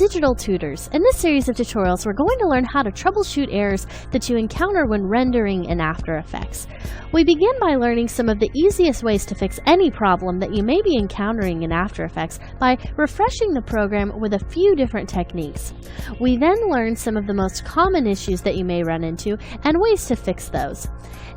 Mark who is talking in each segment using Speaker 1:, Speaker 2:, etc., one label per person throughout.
Speaker 1: digital tutors. In this series of tutorials, we're going to learn how to troubleshoot errors that you encounter when rendering in After Effects. We begin by learning some of the easiest ways to fix any problem that you may be encountering in After Effects by refreshing the program with a few different techniques. We then learn some of the most common issues that you may run into and ways to fix those.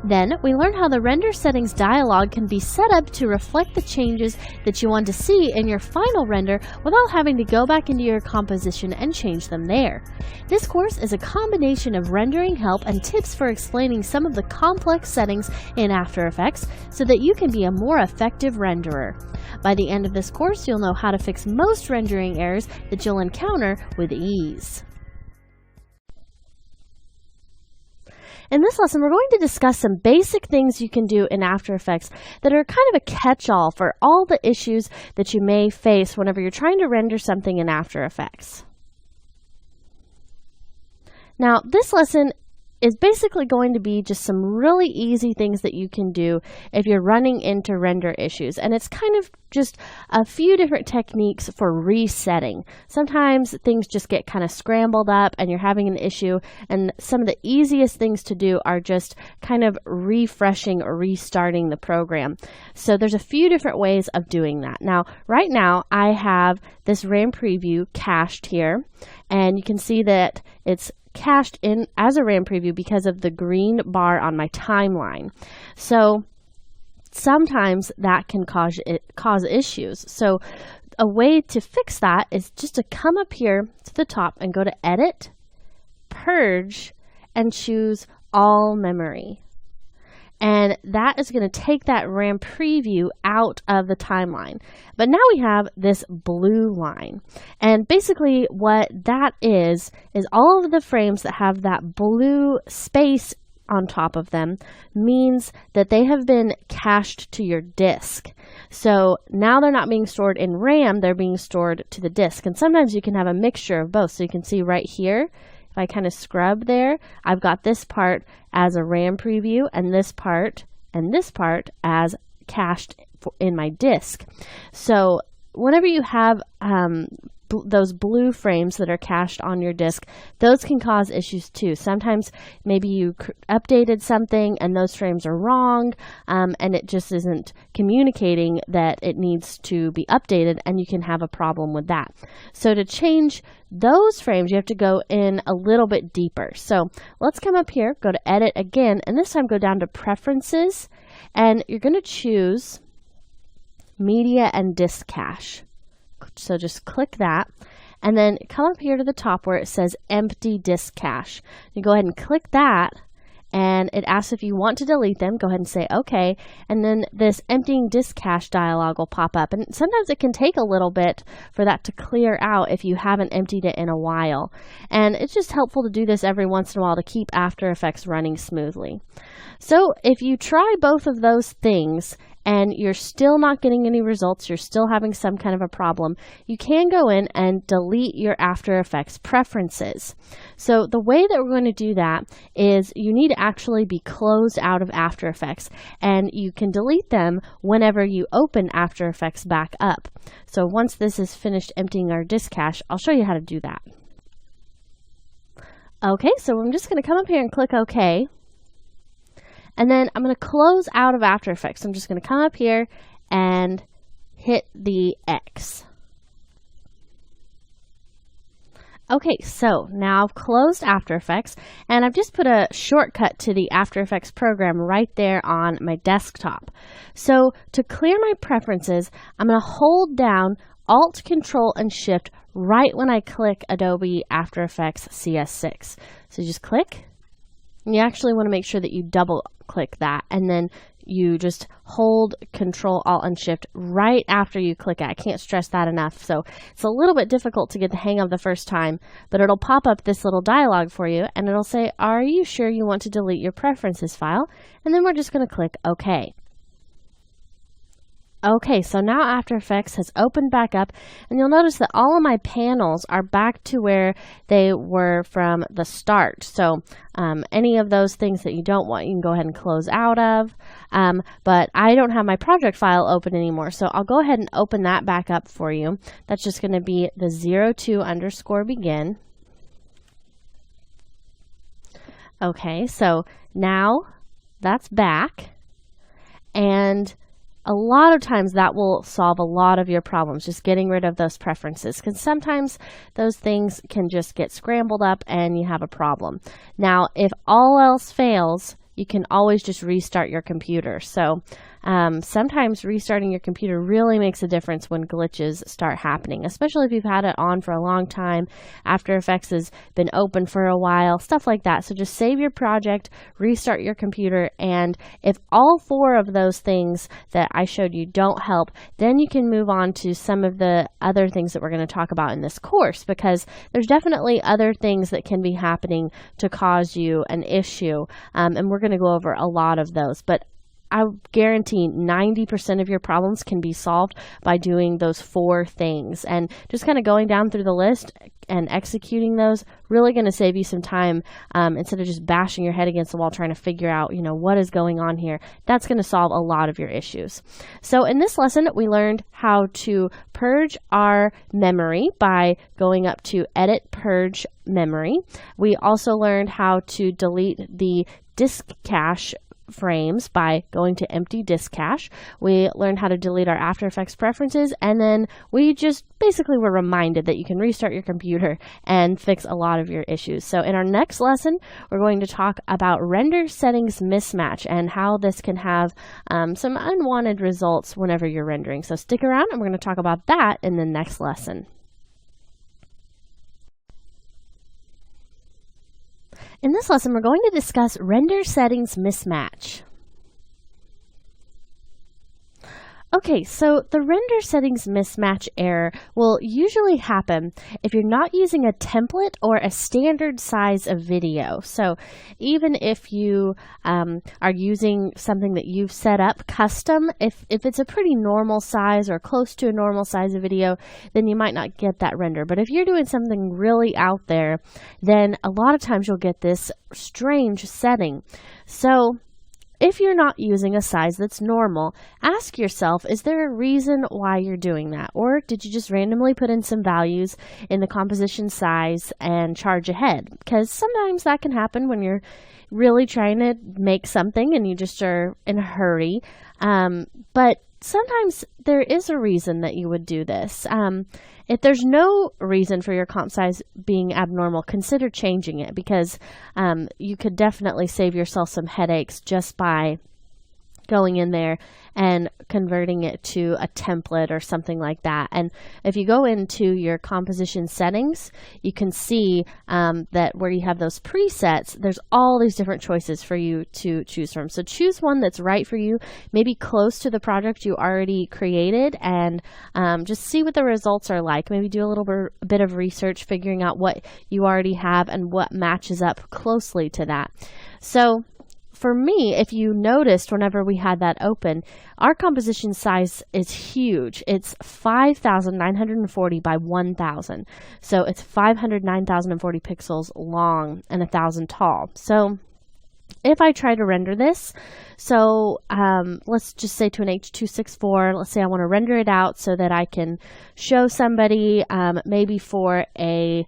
Speaker 1: Then we learn how the render settings dialog can be set up to reflect the changes that you want to see in your final render without having to go back into your composition and change them there. This course is a combination of rendering help and tips for explaining some of the complex settings in After Effects so that you can be a more effective renderer. By the end of this course, you'll know how to fix most rendering errors that you'll encounter with ease. In this lesson, we're going to discuss some basic things you can do in After Effects that are kind of a catch-all for all the issues that you may face whenever you're trying to render something in After Effects. Now, this lesson is basically going to be just some really easy things that you can do if you're running into render issues. And it's kind of just a few different techniques for resetting. Sometimes things just get kind of scrambled up and you're having an issue, and some of the easiest things to do are just kind of refreshing or restarting the program. So there's a few different ways of doing that. Now, right now I have this RAM preview cached here, and you can see that it's cached in as a RAM preview because of the green bar on my timeline. So sometimes that can cause issues. So a way to fix that is just to come up here to the top and go to Edit, Purge, and choose All Memory. And that is going to take that RAM preview out of the timeline. But now we have this blue line. And basically what that is all of the frames that have that blue space on top of them means that they have been cached to your disk. So now they're not being stored in RAM, they're being stored to the disk. And sometimes you can have a mixture of both. So you can see right here, if I kind of scrub there, I've got this part as a RAM preview and this part as cached in my disk. So whenever you have those blue frames that are cached on your disk, those can cause issues too. Sometimes maybe you updated something and those frames are wrong, and it just isn't communicating that it needs to be updated, and you can have a problem with that. So to change those frames, you have to go in a little bit deeper. So let's come up here, go to Edit again, and this time go down to Preferences, and you're going to choose Media and Disk Cache. So just click that, and then come up here to the top where it says Empty Disk Cache. You go ahead and click that, and it asks if you want to delete them. Go ahead and say OK, and then this Emptying Disk Cache dialog will pop up. And sometimes it can take a little bit for that to clear out if you haven't emptied it in a while. And it's just helpful to do this every once in a while to keep After Effects running smoothly. So if you try both of those things and you're still not getting any results, you're still having some kind of a problem, you can go in and delete your After Effects preferences. So the way that we're going to do that is you need to actually be closed out of After Effects, and you can delete them whenever you open After Effects back up. So once this is finished emptying our disk cache, I'll show you how to do that. Okay, so I'm just going to come up here and click OK. And then I'm going to close out of After Effects. I'm just going to come up here and hit the X. Okay, so now I've closed After Effects, and I've just put a shortcut to the After Effects program right there on my desktop. So to clear my preferences, I'm going to hold down Alt, Control, and Shift right when I click Adobe After Effects CS6. So just click. And you actually want to make sure that you double click that, and then you just hold Control, Alt, and Shift right after you click it. I can't stress that enough. So it's a little bit difficult to get the hang of the first time, but it'll pop up this little dialog for you, and it'll say, are you sure you want to delete your preferences file? And then we're just going to click OK. Okay, so now After Effects has opened back up, and you'll notice that all of my panels are back to where they were from the start. So any of those things that you don't want, you can go ahead and close out of. But I don't have my project file open anymore, so I'll go ahead and open that back up for you. That's just going to be the 02_begin. Okay, so now that's back, and a lot of times that will solve a lot of your problems, just getting rid of those preferences, because sometimes those things can just get scrambled up and you have a problem. Now, if all else fails, you can always just restart your computer. So sometimes restarting your computer really makes a difference when glitches start happening, especially if you've had it on for a long time, After Effects has been open for a while, stuff like that. So just save your project, restart your computer, and if all 4 of those things that I showed you don't help, then you can move on to some of the other things that we're going to talk about in this course, because there's definitely other things that can be happening to cause you an issue, and we're going to go over a lot of those. But I guarantee 90% of your problems can be solved by doing those 4 things, and just kind of going down through the list and executing those, really going to save you some time instead of just bashing your head against the wall trying to figure out, what is going on here. That's going to solve a lot of your issues. So in this lesson, we learned how to purge our memory by going up to Edit Purge Memory. We also learned how to delete the disk cache frames by going to Empty Disk Cache. We learned how to delete our After Effects preferences, and then we just basically were reminded that you can restart your computer and fix a lot of your issues. So in our next lesson, we're going to talk about render settings mismatch and how this can have some unwanted results whenever you're rendering. So stick around, and we're going to talk about that in the next lesson. In this lesson, we're going to discuss render settings mismatch. Okay, so the render settings mismatch error will usually happen if you're not using a template or a standard size of video. So even if you are using something that you've set up custom, if it's a pretty normal size or close to a normal size of video, then you might not get that render. But if you're doing something really out there, then a lot of times you'll get this strange setting. So if you're not using a size that's normal, ask yourself, is there a reason why you're doing that? Or did you just randomly put in some values in the composition size and charge ahead? Because sometimes that can happen when you're really trying to make something and you just are in a hurry. But sometimes there is a reason that you would do this. If there's no reason for your comp size being abnormal, consider changing it, because you could definitely save yourself some headaches just by going in there and converting it to a template or something like that. And if you go into your composition settings, you can see that where you have those presets, there's all these different choices for you to choose from. So choose one that's right for you, maybe close to the project you already created, and just see what the results are like. Maybe do a little bit of research figuring out what you already have and what matches up closely to that. So for me, if you noticed whenever we had that open, our composition size is huge. It's 5,940 by 1,000. So it's 509,040 pixels long and 1,000 tall. So if I try to render this, so let's just say to an H.264, let's say I want to render it out so that I can show somebody maybe for a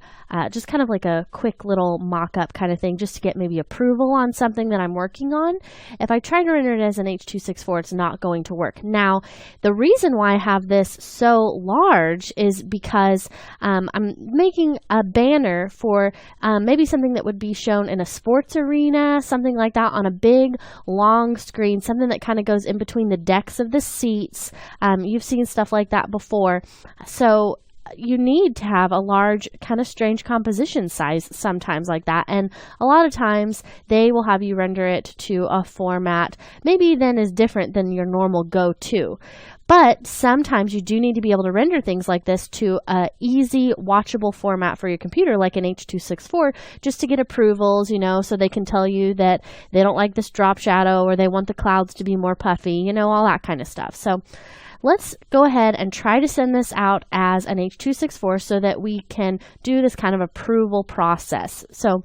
Speaker 1: just kind of like a quick little mock-up kind of thing, just to get maybe approval on something that I'm working on. If I try to render it as an H.264, it's not going to work. Now, the reason why I have this so large is because I'm making a banner for maybe something that would be shown in a sports arena, something like that, on a big, long screen, something that kind of goes in between the decks of the seats. You've seen stuff like that before. So you need to have a large, kind of strange composition size sometimes like that, and a lot of times they will have you render it to a format maybe then is different than your normal go-to. But sometimes you do need to be able to render things like this to a easy watchable format for your computer, like an H.264, just to get approvals, so they can tell you that they don't like this drop shadow or they want the clouds to be more puffy, all that kind of stuff. So let's go ahead and try to send this out as an H.264 so that we can do this kind of approval process. So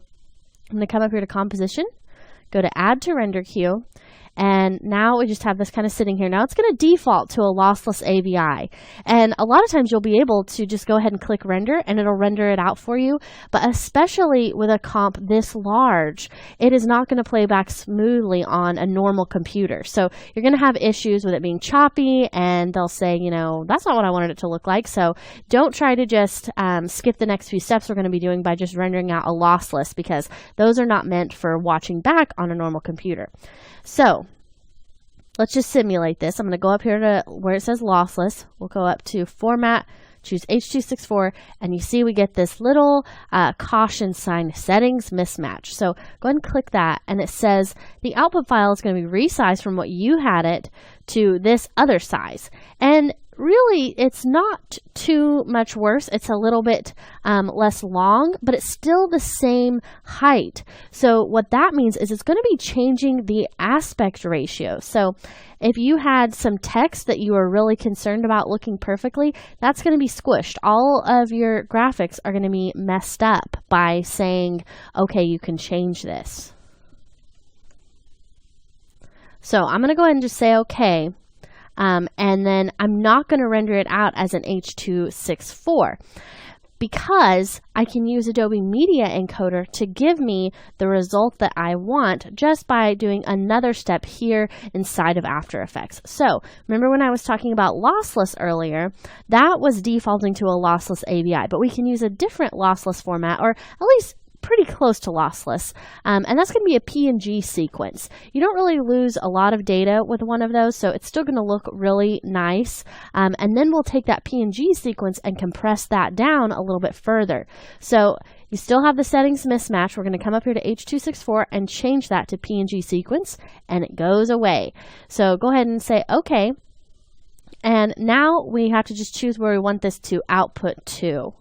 Speaker 1: I'm going to come up here to composition, go to add to render queue, and now we just have this kind of sitting here. Now it's going to default to a lossless AVI. And a lot of times you'll be able to just go ahead and click render and it'll render it out for you. But especially with a comp this large, it is not going to play back smoothly on a normal computer. So you're going to have issues with it being choppy, and they'll say, you know, that's not what I wanted it to look like. So don't try to just skip the next few steps we're going to be doing by just rendering out a lossless, because those are not meant for watching back on a normal computer. So let's just simulate this. I'm going to go up here to where it says lossless. We'll go up to format, choose H.264, and you see we get this little caution sign, settings mismatch. So go ahead and click that, and it says the output file is going to be resized from what you had it to this other size. And really, it's not too much worse. It's a little bit less long, but it's still the same height. So what that means is it's going to be changing the aspect ratio. So if you had some text that you were really concerned about looking perfectly, that's going to be squished. All of your graphics are going to be messed up by saying, okay, you can change this. So I'm going to go ahead and just say okay. And then I'm not going to render it out as an H.264 because I can use Adobe Media Encoder to give me the result that I want just by doing another step here inside of After Effects. So remember when I was talking about lossless earlier, that was defaulting to a lossless AVI, but we can use a different lossless format, or at least pretty close to lossless, and that's going to be a PNG sequence. You don't really lose a lot of data with one of those, so it's still going to look really nice, and then we'll take that PNG sequence and compress that down a little bit further. So you still have the settings mismatch. We're going to come up here to H.264 and change that to PNG sequence, and it goes away. So go ahead and say okay, and now we have to just choose where we want this to output to.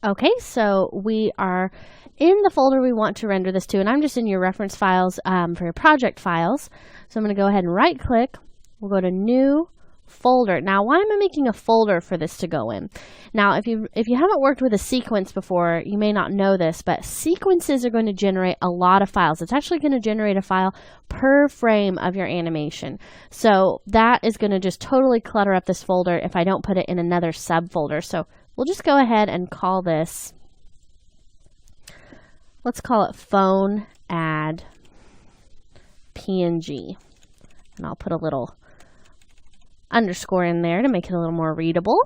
Speaker 1: Okay, so we are in the folder we want to render this to, and I'm just in your reference files for your project files. So I'm going to go ahead and right click. We'll go to new folder. Now, why am I making a folder for this to go in? Now, if you haven't worked with a sequence before, you may not know this, but sequences are going to generate a lot of files. It's actually going to generate a file per frame of your animation. So that is going to just totally clutter up this folder if I don't put it in another subfolder. So we'll just go ahead and call this, let's call it phone add PNG. And I'll put a little underscore in there to make it a little more readable.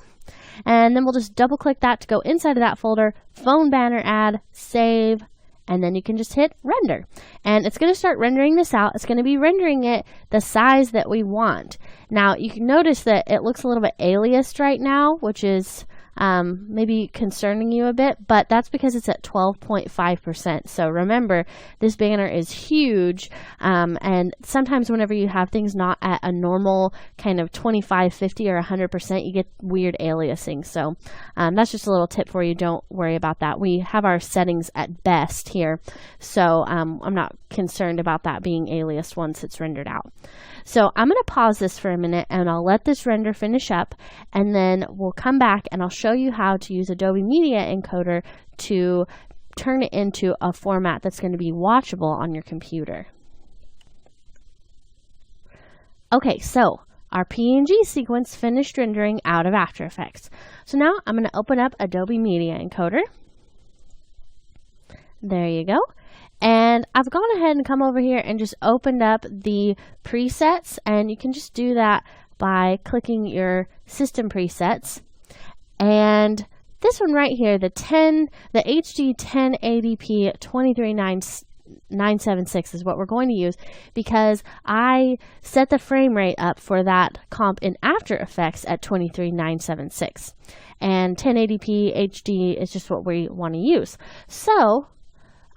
Speaker 1: And then we'll just double click that to go inside of that folder, phone banner add, save, and then you can just hit render. And it's going to start rendering this out. It's going to be rendering it the size that we want. Now you can notice that it looks a little bit aliased right now, which is maybe concerning you a bit, but that's because it's at 12.5%. So remember, this banner is huge, and sometimes whenever you have things not at a normal kind of 25, 50, or 100%, you get weird aliasing. So that's just a little tip for you. Don't worry about that. We have our settings at best here, so I'm not concerned about that being aliased once it's rendered out. So I'm going to pause this for a minute and I'll let this render finish up, and then we'll come back and I'll show you how to use Adobe Media Encoder to turn it into a format that's going to be watchable on your computer. Okay, so our PNG sequence finished rendering out of After Effects. So now I'm going to open up Adobe Media Encoder. There you go. And I've gone ahead and come over here and just opened up the presets, and you can just do that by clicking your system presets. And this one right here, the HD 1080p 23976 is what we're going to use, because I set the frame rate up for that comp in After Effects at 23976, and 1080p HD is just what we want to use. So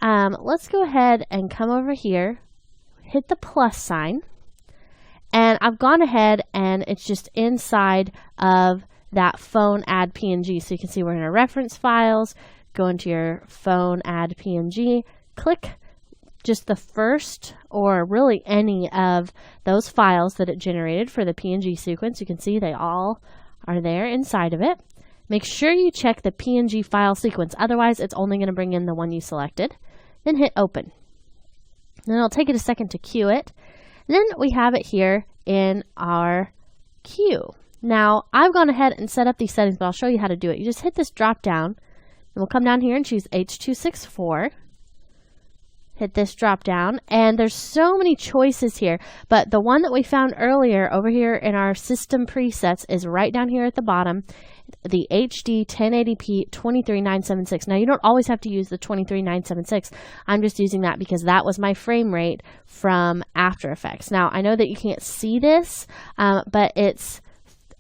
Speaker 1: let's go ahead and come over here, hit the plus sign, and I've gone ahead and it's just inside of that phone add PNG. So you can see we're in our reference files, go into your phone add PNG, click just the first, or really any of those files that it generated for the PNG sequence. You can see they all are there inside of it. Make sure you check the PNG file sequence, otherwise it's only going to bring in the one you selected. Then hit open. Then it'll take it a second to queue it. Then we have it here in our queue. Now I've gone ahead and set up these settings, but I'll show you how to do it. You just hit this drop down, and we'll come down here and choose H.264. Hit this drop down, and there's so many choices here, but the one that we found earlier over here in our system presets is right down here at the bottom, the HD 1080p 23976. Now you don't always have to use the 23976. I'm just using that because that was my frame rate from After Effects. Now I know that you can't see this, but it's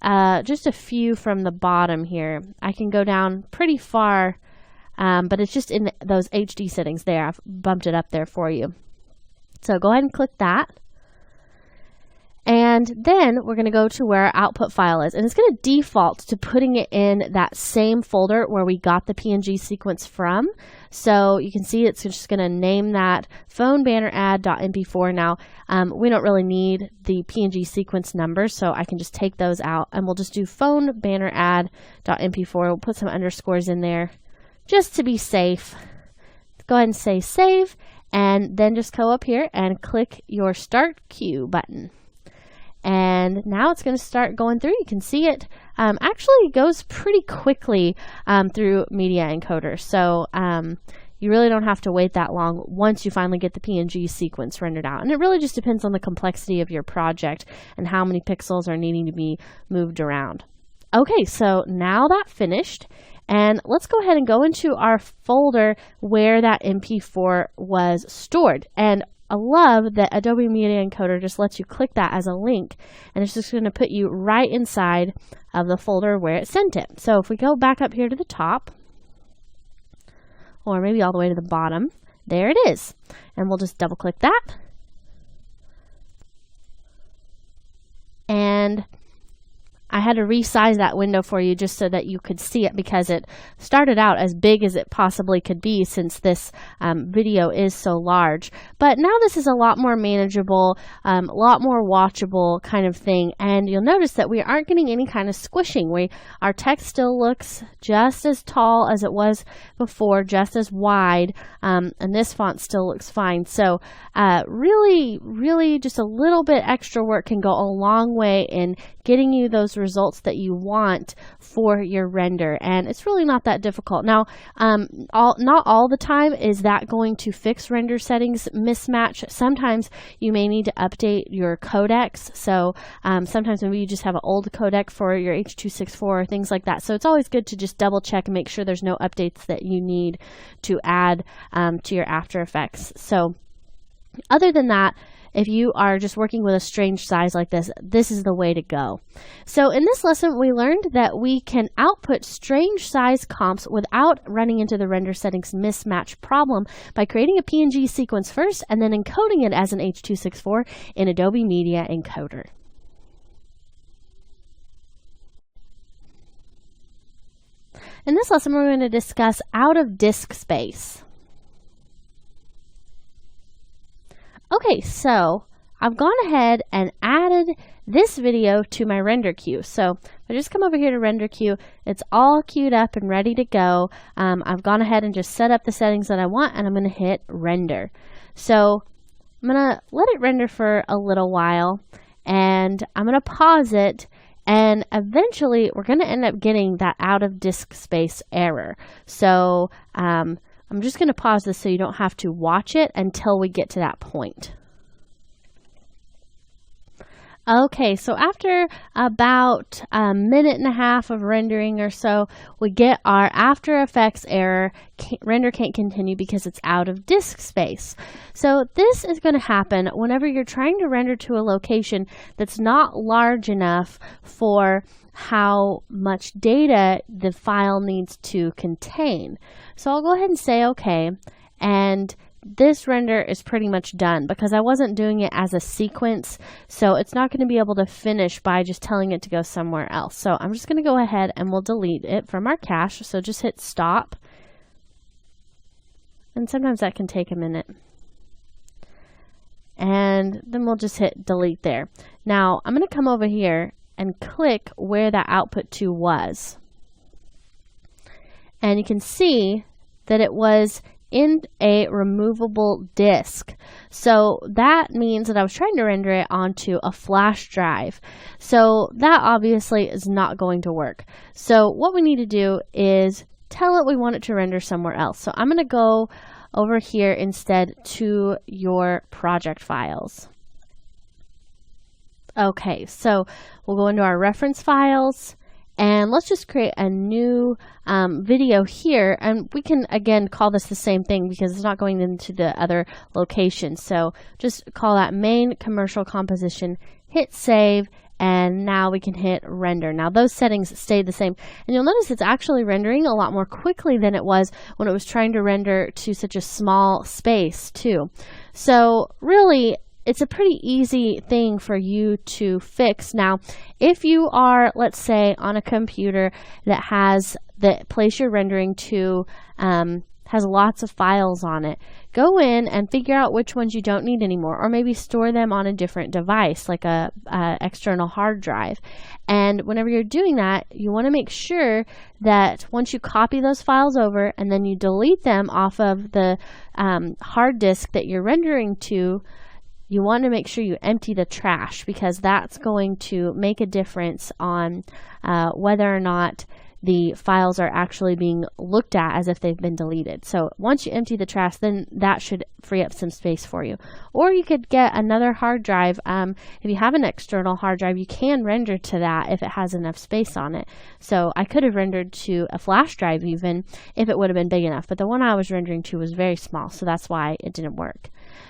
Speaker 1: just a few from the bottom here. I can go down pretty far, but it's just in those HD settings there. I've bumped it up there for you. So go ahead and click that. And then we're going to go to where our output file is. And it's going to default to putting it in that same folder where we got the PNG sequence from. So you can see it's just going to name that phone banner ad.mp4. Now, we don't really need the PNG sequence numbers, so I can just take those out. And we'll just do phone banner ad.mp4. We'll put some underscores in there just to be safe. Go ahead and say save, and then just go up here and click your Start Queue button. And now it's going to start going through. You can see it actually goes pretty quickly through Media Encoder. So you really don't have to wait that long once you finally get the PNG sequence rendered out. And it really just depends on the complexity of your project and how many pixels are needing to be moved around. Okay, so now that's finished. And let's go ahead and go into our folder where that MP4 was stored. And I love that Adobe Media Encoder just lets you click that as a link, and it's just going to put you right inside of the folder where it sent it. So if we go back up here to the top, or maybe all the way to the bottom, there it is. And we'll just double click that. And I had to resize that window for you just so that you could see it, because it started out as big as it possibly could be since this video is so large. But now this is a lot more manageable, a lot more watchable kind of thing. And you'll notice that we aren't getting any kind of squishing. Our text still looks just as tall as it was before, just as wide, and this font still looks fine. So really just a little bit extra work can go a long way in getting you those results that you want for your render, and it's really not that difficult. Now, not all the time is that going to fix render settings mismatch. Sometimes you may need to update your codecs, so sometimes maybe you just have an old codec for your H.264 or things like that. So it's always good to just double check and make sure there's no updates that you need to add to your After Effects. So other than that, if you are just working with a strange size like this, this is the way to go. So in this lesson, we learned that we can output strange size comps without running into the render settings mismatch problem by creating a PNG sequence first and then encoding it as an H.264 in Adobe Media Encoder. In this lesson, we're going to discuss out of disk space. Okay, so I've gone ahead and added this video to my render queue. So if I just come over here to render queue, it's all queued up and ready to go. I've gone ahead and just set up the settings that I want, and I'm going to hit render. So I'm going to let it render for a little while, and I'm going to pause it, and eventually we're going to end up getting that out of disk space error. So I'm just going to pause this so you don't have to watch it until we get to that point. Okay, so after about a minute and a half of rendering or so, we get our After Effects error, render can't continue because it's out of disk space. So this is going to happen whenever you're trying to render to a location that's not large enough for how much data the file needs to contain. So I'll go ahead and say okay, and this render is pretty much done because I wasn't doing it as a sequence, so it's not going to be able to finish by just telling it to go somewhere else. So I'm just going to go ahead and we'll delete it from our cache. So just hit stop, and sometimes that can take a minute. and then we'll just hit delete there. Now I'm going to come over here and click where that output to was. And you can see that it was in a removable disk. So that means that I was trying to render it onto a flash drive. So that obviously is not going to work. So what we need to do is tell it we want it to render somewhere else. So I'm going to go over here instead to your project files. Okay, so we'll go into our reference files, and let's just create a new video here, and we can again call this the same thing because it's not going into the other location. So just call that main commercial composition, hit save, and now we can hit render. Now those settings stayed the same, and you'll notice it's actually rendering a lot more quickly than it was when it was trying to render to such a small space too. So really, it's a pretty easy thing for you to fix. Now, if you are, let's say, on a computer that has the place you're rendering to has lots of files on it, go in and figure out which ones you don't need anymore, or maybe store them on a different device, like a external hard drive. And whenever you're doing that, you want to make sure that once you copy those files over and then you delete them off of the hard disk that you're rendering to, you want to make sure you empty the trash, because that's going to make a difference on whether or not the files are actually being looked at as if they've been deleted. So once you empty the trash, then that should free up some space for you. Or you could get another hard drive. If you have an external hard drive, you can render to that if it has enough space on it. So I could have rendered to a flash drive even if it would have been big enough, but the one I was rendering to was very small, so that's why it didn't work.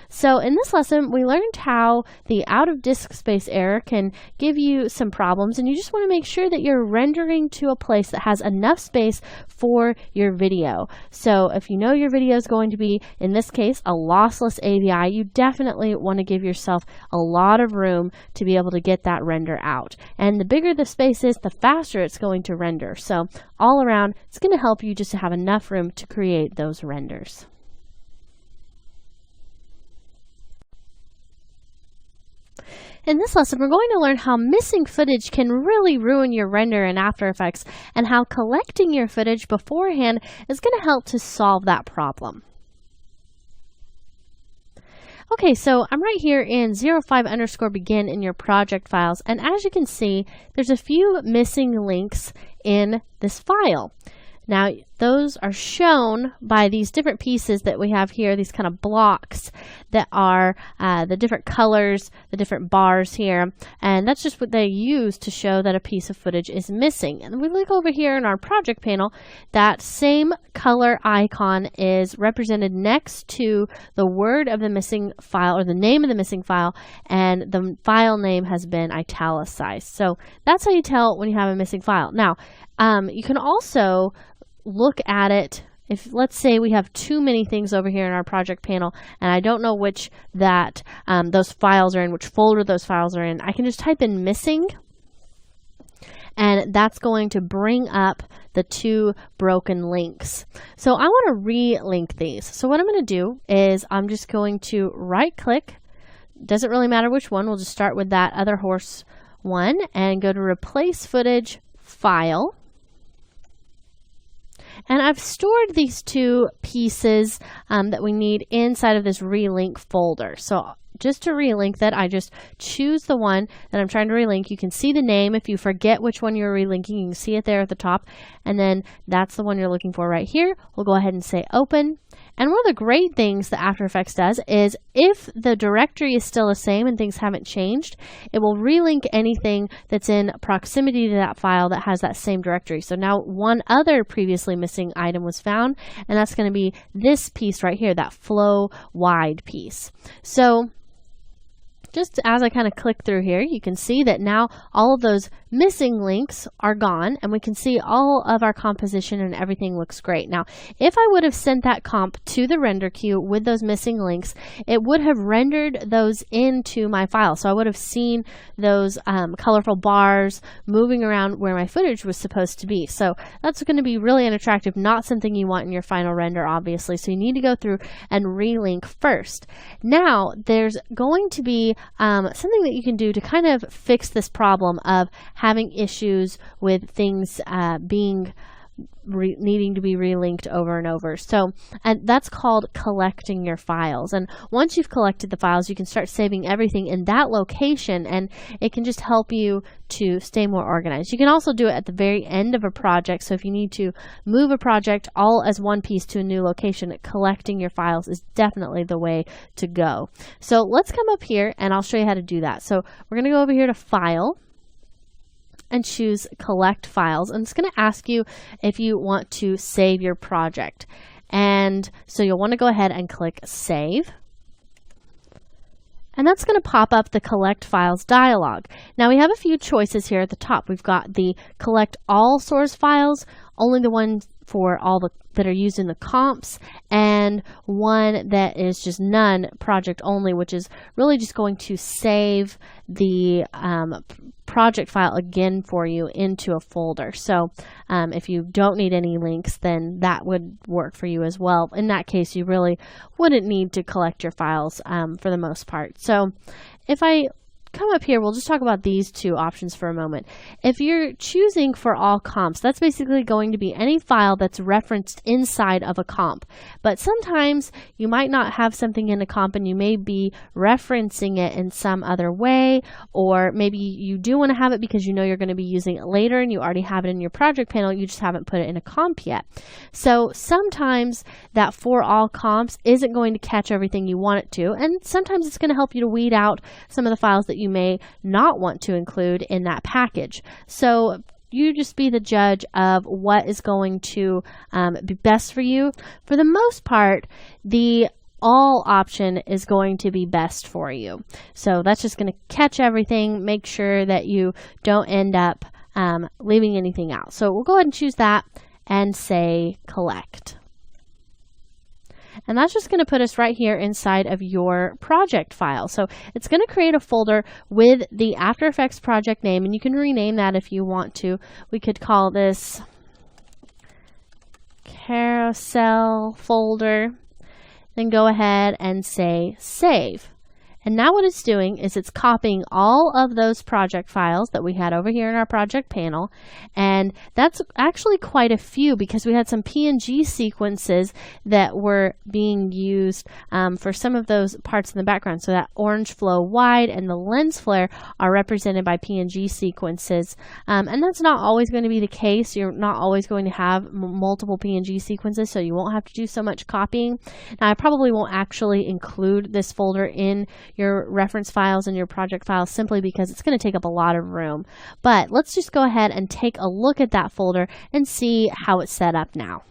Speaker 1: So in this lesson, we learned how the out of disk space error can give you some problems, and you just want to make sure that you're rendering to a place that has enough space for your video. So if you know your video is going to be, in this case, a lossless AVI, you definitely want to give yourself a lot of room to be able to get that render out. And the bigger the space is, the faster it's going to render. So all around, it's going to help you just to have enough room to create those renders. In this lesson, we're going to learn how missing footage can really ruin your render in After Effects, and how collecting your footage beforehand is going to help to solve that problem. Okay, so I'm right here in 05_begin in your project files, and as you can see, there's a few missing links in this file. Now, those are shown by these different pieces that we have here, these kind of blocks that are the different colors, the different bars here, and that's just what they use to show that a piece of footage is missing. And we look over here in our project panel, that same color icon is represented next to the word of the missing file, or the name of the missing file, and the file name has been italicized. So that's how you tell when you have a missing file. Now, you can also look at it if, let's say, we have too many things over here in our project panel and I don't know which that those files are in, which folder those files are in. I can just type in missing, and that's going to bring up the two broken links. So I want to re-link these. So what I'm going to do is I'm just going to right click, doesn't really matter which one, we'll just start with that other horse one and go to replace footage file. And I've stored these two pieces that we need inside of this relink folder. So just to relink that, I just choose the one that I'm trying to relink. You can see the name. If you forget which one you're relinking, you can see it there at the top. And then that's the one you're looking for right here. We'll go ahead and say open. And one of the great things that After Effects does is if the directory is still the same and things haven't changed, it will relink anything that's in proximity to that file that has that same directory. So now one other previously missing item was found, and that's going to be this piece right here, that flow wide piece. So just as I kind of click through here, you can see that now all of those missing links are gone, and we can see all of our composition and everything looks great. Now, if I would have sent that comp to the render queue with those missing links, it would have rendered those into my file. So I would have seen those colorful bars moving around where my footage was supposed to be. So that's going to be really unattractive, not something you want in your final render, obviously. So you need to go through and relink first. Now, there's going to be something that you can do to kind of fix this problem of having issues with things needing to be relinked over and over. So, and that's called collecting your files. And once you've collected the files, you can start saving everything in that location, and it can just help you to stay more organized. You can also do it at the very end of a project. So if you need to move a project all as one piece to a new location, collecting your files is definitely the way to go. So let's come up here and I'll show you how to do that. So we're going to go over here to File and choose Collect Files, and it's going to ask you if you want to save your project. And so you'll want to go ahead and click Save. And that's going to pop up the Collect Files dialog. Now we have a few choices here at the top. We've got the Collect All Source Files, only the ones for all that are used in the comps, and one that is just none, project only, which is really just going to save the project file again for you into a folder. So if you don't need any links, then that would work for you as well. In that case, you really wouldn't need to collect your files for the most part. So if I come up here, we'll just talk about these two options for a moment. If you're choosing for all comps, that's basically going to be any file that's referenced inside of a comp. But sometimes you might not have something in a comp and you may be referencing it in some other way, or maybe you do want to have it because you know you're going to be using it later and you already have it in your project panel, you just haven't put it in a comp yet. So sometimes that for all comps isn't going to catch everything you want it to, and sometimes it's going to help you to weed out some of the files that you may not want to include in that package. So you just be the judge of what is going to be best for you. For the most part, the all option is going to be best for you. So that's just going to catch everything, make sure that you don't end up leaving anything out. So we'll go ahead and choose that and say collect. And that's just going to put us right here inside of your project file. So it's going to create a folder with the After Effects project name, and you can rename that if you want to. We could call this Carousel folder. Then go ahead and say Save. And now what it's doing is it's copying all of those project files that we had over here in our project panel. And that's actually quite a few because we had some PNG sequences that were being used for some of those parts in the background. So that orange flow wide and the lens flare are represented by PNG sequences. And that's not always going to be the case. You're not always going to have multiple PNG sequences, so you won't have to do so much copying. Now, I probably won't actually include this folder in your reference files and your project files simply because it's going to take up a lot of room. But let's just go ahead and take a look at that folder and see how it's set up now.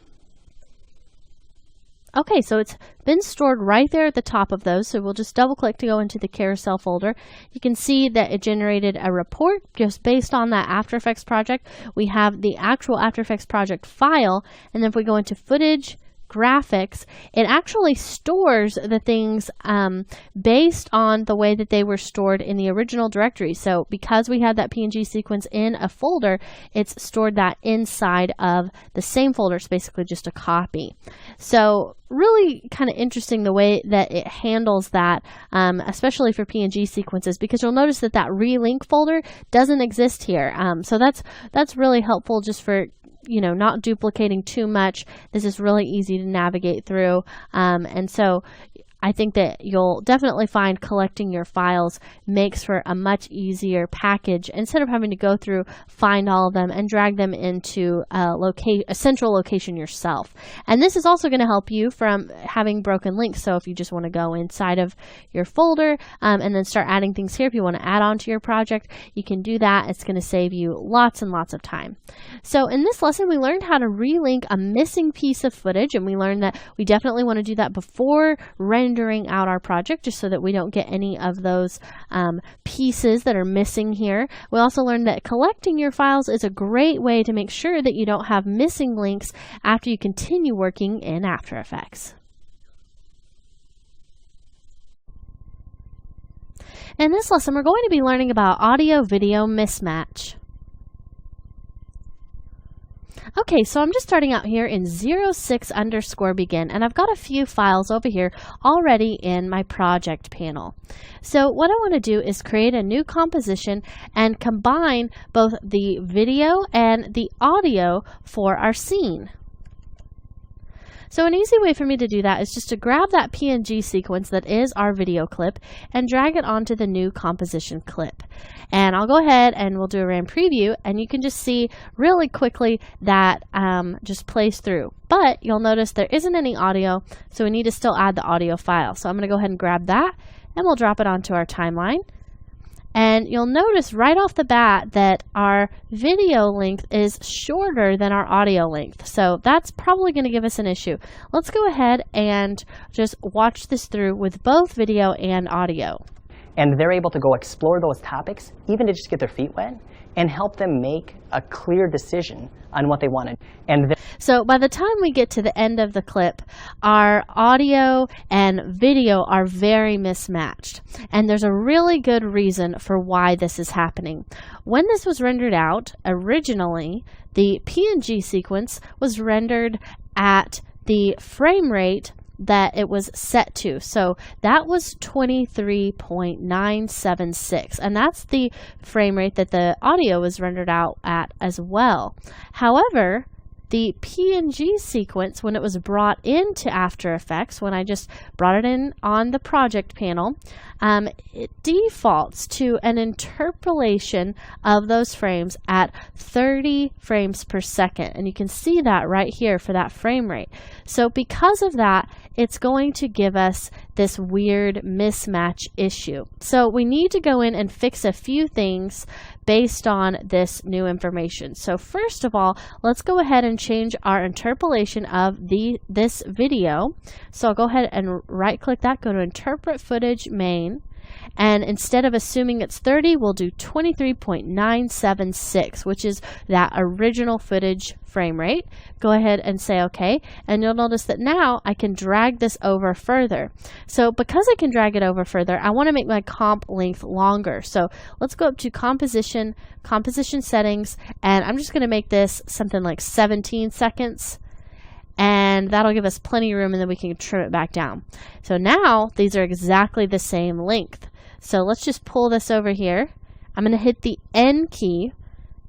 Speaker 1: Okay, so it's been stored right there at the top of those, so we'll just double click to go into the carousel folder. You can see that it generated a report just based on that After Effects project. We have the actual After Effects project file, and then if we go into footage, graphics, it actually stores the things based on the way that they were stored in the original directory. So because we had that PNG sequence in a folder, it's stored that inside of the same folder. It's basically just a copy. So really kind of interesting the way that it handles that, especially for PNG sequences, because you'll notice that that relink folder doesn't exist here. So that's really helpful just for not duplicating too much. This is really easy to navigate through. And so I think that you'll definitely find collecting your files makes for a much easier package instead of having to go through, find all of them, and drag them into a central location yourself. And this is also going to help you from having broken links. So if you just want to go inside of your folder and then start adding things here, if you want to add on to your project, you can do that. It's going to save you lots and lots of time. So in this lesson, we learned how to relink a missing piece of footage, and we learned that we definitely want to do that before rendering rendering out our project just so that we don't get any of those pieces that are missing here. We also learned that collecting your files is a great way to make sure that you don't have missing links after you continue working in After Effects. In this lesson, we're going to be learning about audio-video mismatch. Okay, so I'm just starting out here in 06_begin, and I've got a few files over here already in my project panel. So what I want to do is create a new composition and combine both the video and the audio for our scene. So an easy way for me to do that is just to grab that PNG sequence that is our video clip and drag it onto the new composition clip. And I'll go ahead and we'll do a RAM preview, and you can just see really quickly that just plays through. But you'll notice there isn't any audio, so we need to still add the audio file. So I'm going to go ahead and grab that, and we'll drop it onto our timeline. And you'll notice right off the bat that our video length is shorter than our audio length. So that's probably going to give us an issue. Let's go ahead and just watch this through with both video and audio.
Speaker 2: And they're able to go explore those topics, even to just get their feet wet, and help them make a clear decision on what they want to do.
Speaker 1: So by the time we get to the end of the clip, our audio and video are very mismatched. And there's a really good reason for why this is happening. When this was rendered out, originally, the PNG sequence was rendered at the frame rate that it was set to. So that was 23.976, and that's the frame rate that the audio was rendered out at as well. However, the PNG sequence, when it was brought into After Effects, when I just brought it in on the project panel, it defaults to an interpolation of those frames at 30 frames per second. And you can see that right here for that frame rate. So because of that, it's going to give us this weird mismatch issue. So we need to go in and fix a few things based on this new information. So first of all, let's go ahead and change our interpolation of this video. So I'll go ahead and right click that, go to Interpret Footage Main, and instead of assuming it's 30, we'll do 23.976, which is that original footage frame rate. Go ahead and say OK, and you'll notice that now I can drag this over further. So because I can drag it over further, I want to make my comp length longer. So let's go up to Composition Settings, and I'm just going to make this something like 17 seconds. And that'll give us plenty of room, and then we can trim it back down. So now these are exactly the same length. So let's just pull this over here. I'm going to hit the N key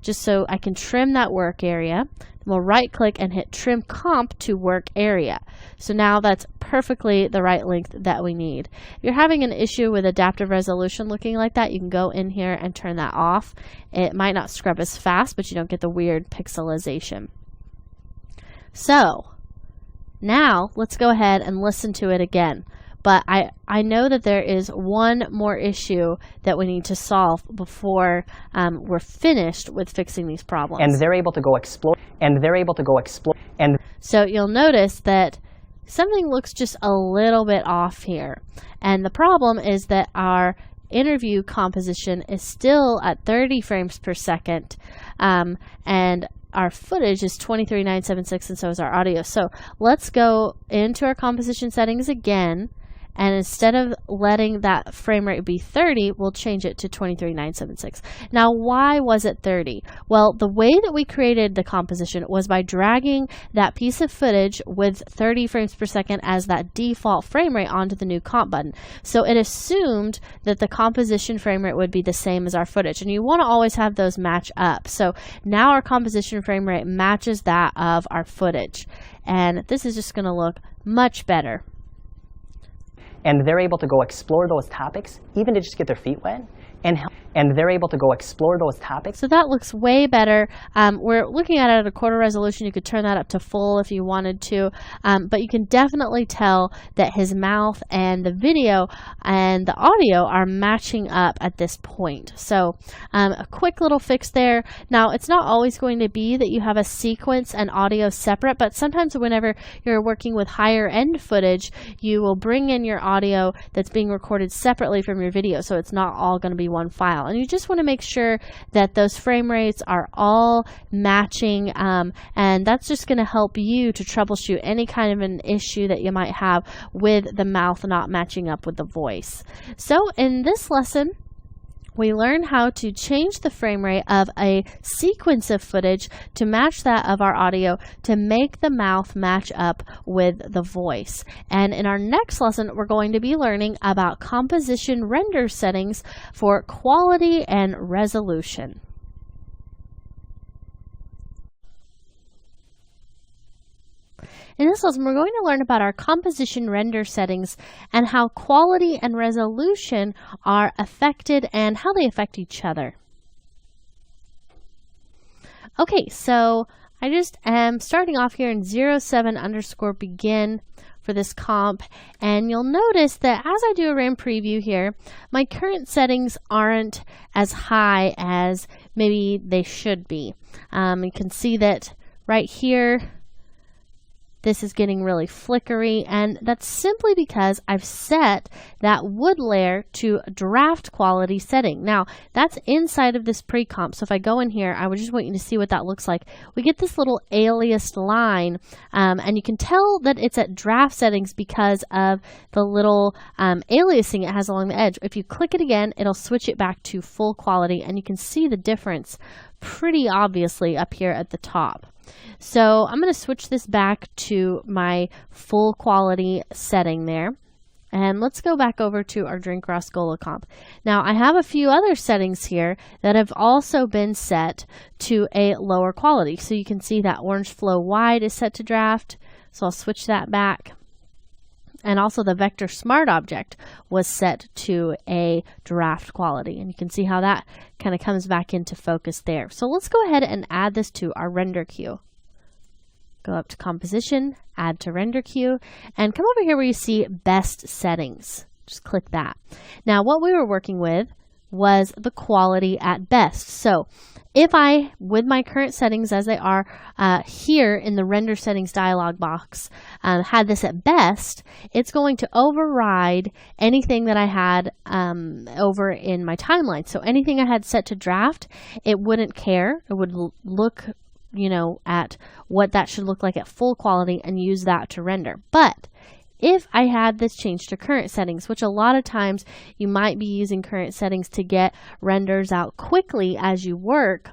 Speaker 1: just so I can trim that work area. We'll right click and hit Trim Comp to Work Area. So now that's perfectly the right length that we need. If you're having an issue with adaptive resolution looking like that, you can go in here and turn that off. It might not scrub as fast, but you don't get the weird pixelization. So now let's go ahead and listen to it again. But I know that there is one more issue that we need to solve before we're finished with fixing these problems.
Speaker 2: And they're able to go explore.
Speaker 1: So you'll notice that something looks just a little bit off here. And the problem is that our interview composition is still at 30 frames per second. And our footage is 23.976, and so is our audio. So let's go into our composition settings again, and instead of letting that frame rate be 30, we'll change it to 23.976. Now, why was it 30? Well, the way that we created the composition was by dragging that piece of footage with 30 frames per second as that default frame rate onto the new comp button. So it assumed that the composition frame rate would be the same as our footage, and you want to always have those match up. So now our composition frame rate matches that of our footage, and this is just going to look much better.
Speaker 2: And they're able to go explore those topics, even to just get their feet wet, and they're able to go explore those topics.
Speaker 1: So that looks way better. We're looking at it at a quarter resolution. You could turn that up to full if you wanted to, but you can definitely tell that his mouth and the video and the audio are matching up at this point. So a quick little fix there. Now, it's not always going to be that you have a sequence and audio separate, but sometimes whenever you're working with higher end footage, you will bring in your audio that's being recorded separately from your video, so it's not all going to be one file. And you just want to make sure that those frame rates are all matching, and that's just going to help you to troubleshoot any kind of an issue that you might have with the mouth not matching up with the voice. So in this lesson, we learn how to change the frame rate of a sequence of footage to match that of our audio to make the mouth match up with the voice. And in our next lesson, we're going to be learning about composition render settings for quality and resolution. In this lesson, we're going to learn about our composition render settings and how quality and resolution are affected and how they affect each other. Okay, so I just am starting off here in 07_begin for this comp, and you'll notice that as I do a RAM preview here, my current settings aren't as high as maybe they should be. You can see that right here, this is getting really flickery, and that's simply because I've set that wood layer to draft quality setting. Now, that's inside of this pre-comp, so if I go in here, I would just want you to see what that looks like. We get this little aliased line, and you can tell that it's at draft settings because of the little aliasing it has along the edge. If you click it again, it'll switch it back to full quality, and you can see the difference pretty obviously up here at the top. So I'm going to switch this back to my full quality setting there. And let's go back over to our Drink Roscola comp. Now I have a few other settings here that have also been set to a lower quality. So you can see that orange flow wide is set to draft. So I'll switch that back. And also the vector smart object was set to a draft quality. And you can see how that kind of comes back into focus there. So let's go ahead and add this to our render queue. Go up to composition, add to render queue, and come over here where you see best settings. Just click that. Now what we were working with was the quality at best. So if I, with my current settings as they are here in the render settings dialog box, had this at best, it's going to override anything that I had over in my timeline. So anything I had set to draft, it wouldn't care. It would look, you know, at what that should look like at full quality and use that to render. But if I had this changed to current settings, which a lot of times you might be using current settings to get renders out quickly as you work,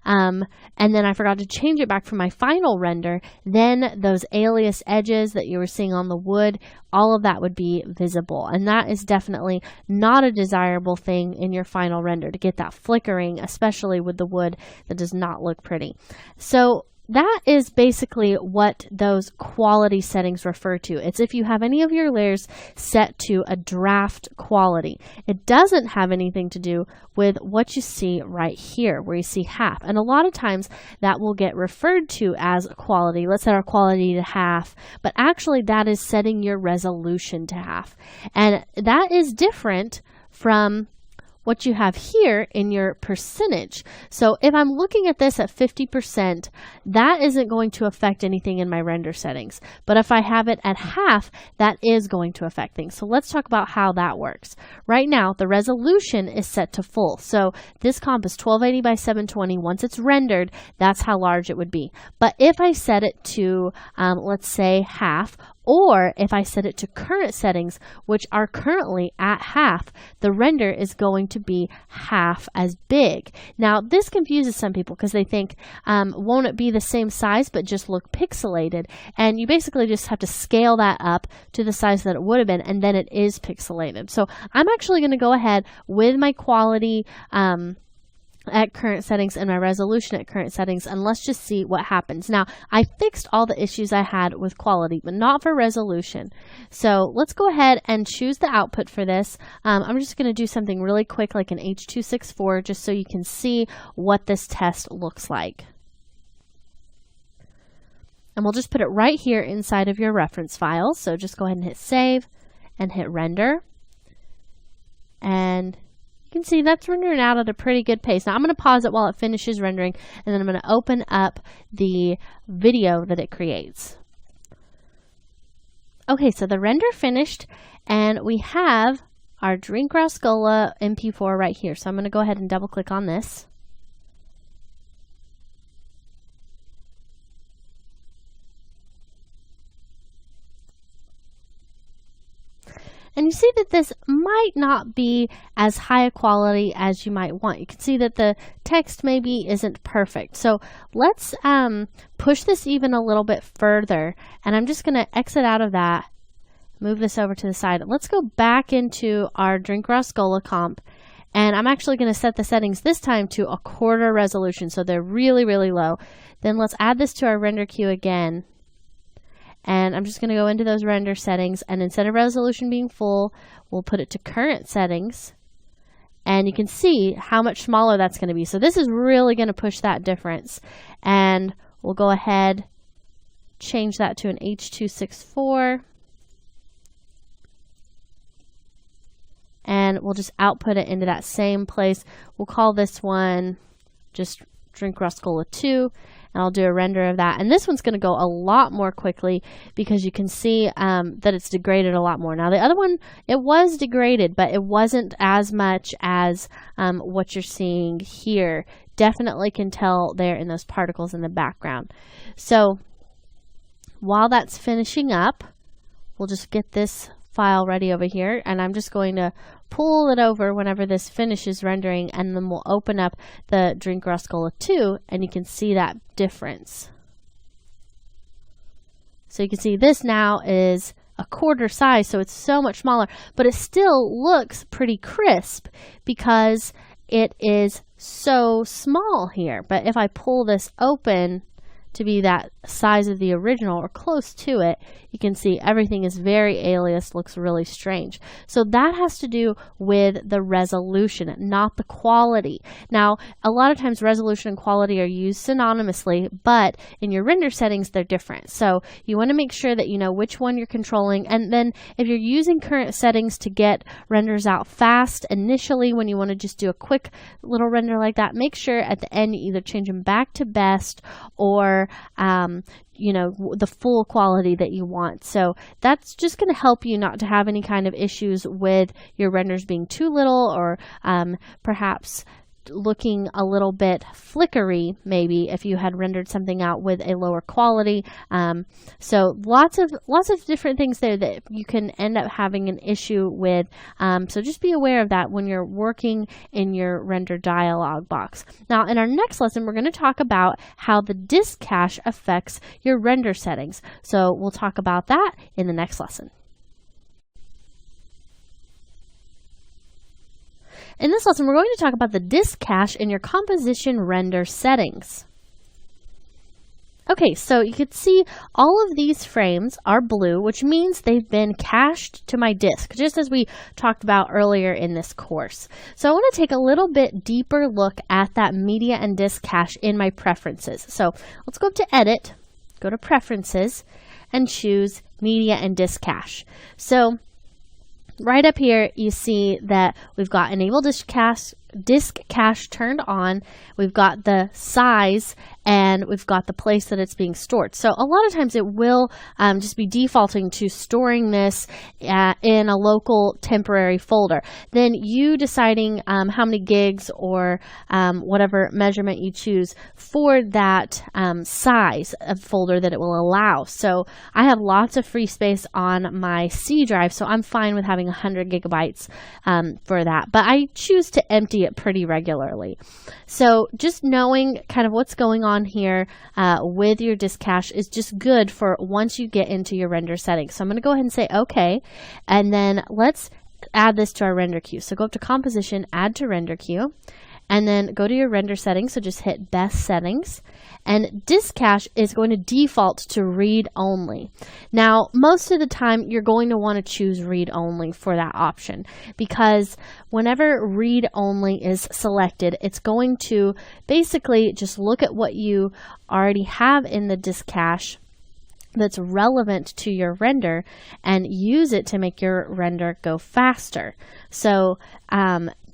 Speaker 1: and then I forgot to change it back for my final render, then those alias edges that you were seeing on the wood, all of that would be visible. And that is definitely not a desirable thing in your final render, to get that flickering, especially with the wood that does not look pretty. So that is basically what those quality settings refer to. It's if you have any of your layers set to a draft quality. It doesn't have anything to do with what you see right here, where you see half. And a lot of times that will get referred to as quality. Let's set our quality to half, but actually that is setting your resolution to half. And that is different from what you have here in your percentage. So if I'm looking at this at 50%, that isn't going to affect anything in my render settings. But if I have it at half, that is going to affect things. So let's talk about how that works. Right now, the resolution is set to full. So this comp is 1280 by 720. Once it's rendered, that's how large it would be. But if I set it to, let's say half, or if I set it to current settings, which are currently at half, the render is going to be half as big. Now, this confuses some people because they think, won't it be the same size but just look pixelated? And you basically just have to scale that up to the size that it would have been, and then it is pixelated. So I'm actually going to go ahead with my quality at current settings and my resolution at current settings, and let's just see what happens. Now, I fixed all the issues I had with quality, but not for resolution. So let's go ahead and choose the output for this. I'm just going to do something really quick like an H.264 just so you can see what this test looks like. And we'll just put it right here inside of your reference file. So just go ahead and hit save and hit render. And you can see that's rendering out at a pretty good pace. Now I'm going to pause it while it finishes rendering, and then I'm going to open up the video that it creates. Okay, so the render finished, and we have our Drink Rascola MP4 right here. So I'm going to go ahead and double click on this. And you see that this might not be as high a quality as you might want. You can see that the text maybe isn't perfect. So let's push this even a little bit further. And I'm just going to exit out of that, move this over to the side. Let's go back into our Drink Rascola comp. And I'm actually going to set the settings this time to 1/4 resolution. So they're really, really low. Then let's add this to our render queue again. And I'm just going to go into those render settings, and instead of resolution being full, we'll put it to current settings. And you can see how much smaller that's going to be. So this is really going to push that difference. And we'll go ahead, change that to an H.264. And we'll just output it into that same place. We'll call this one just Drink Rascola 2. And I'll do a render of that. And this one's going to go a lot more quickly because you can see that it's degraded a lot more. Now the other one, it was degraded, but it wasn't as much as what you're seeing here. Definitely can tell there in those particles in the background. So while that's finishing up, we'll just get this file ready over here, and I'm just going to pull it over whenever this finishes rendering, and then we'll open up the Drink Rascola 2, and you can see that difference. So you can see this now is 1/4 size, so it's so much smaller, but it still looks pretty crisp because it is so small here. But if I pull this open to be that size of the original or close to it, you can see everything is very aliased, looks really strange. So that has to do with the resolution, not the quality. Now, a lot of times resolution and quality are used synonymously, but in your render settings, they're different. So you want to make sure that you know which one you're controlling. And then if you're using current settings to get renders out fast initially, when you want to just do a quick little render like that, make sure at the end you either change them back to best or you know, the full quality that you want. So that's just going to help you not to have any kind of issues with your renders being too little or perhaps looking a little bit flickery, maybe if you had rendered something out with a lower quality. So lots of different things there that you can end up having an issue with. So just be aware of that when you're working in your render dialog box. Now in our next lesson, we're going to talk about how the disk cache affects your render settings. So we'll talk about that in the next lesson. In this lesson, we're going to talk about the disk cache in your composition render settings. Okay, so you can see all of these frames are blue, which means they've been cached to my disk, just as we talked about earlier in this course. So I want to take a little bit deeper look at that media and disk cache in my preferences. So let's go up to Edit, go to Preferences, and choose Media and Disk Cache. So right up here, you see that we've got Enable Disk Cache turned on. We've got the size, and we've got the place that it's being stored. So a lot of times it will just be defaulting to storing this in a local temporary folder. Then you deciding how many gigs or whatever measurement you choose for that size of folder that it will allow. So I have lots of free space on my C drive, so I'm fine with having 100 gigabytes for that. But I choose to empty it pretty regularly. So just knowing kind of what's going on here with your disk cache is just good for once you get into your render settings. So I'm going to go ahead and say OK, and then let's add this to our render queue. So go up to Composition, Add to Render Queue, and then go to your render settings. So just hit best settings, and disk cache is going to default to read only. Now, most of the time you're going to want to choose read only for that option, because whenever read only is selected, it's going to basically just look at what you already have in the disk cache that's relevant to your render and use it to make your render go faster. So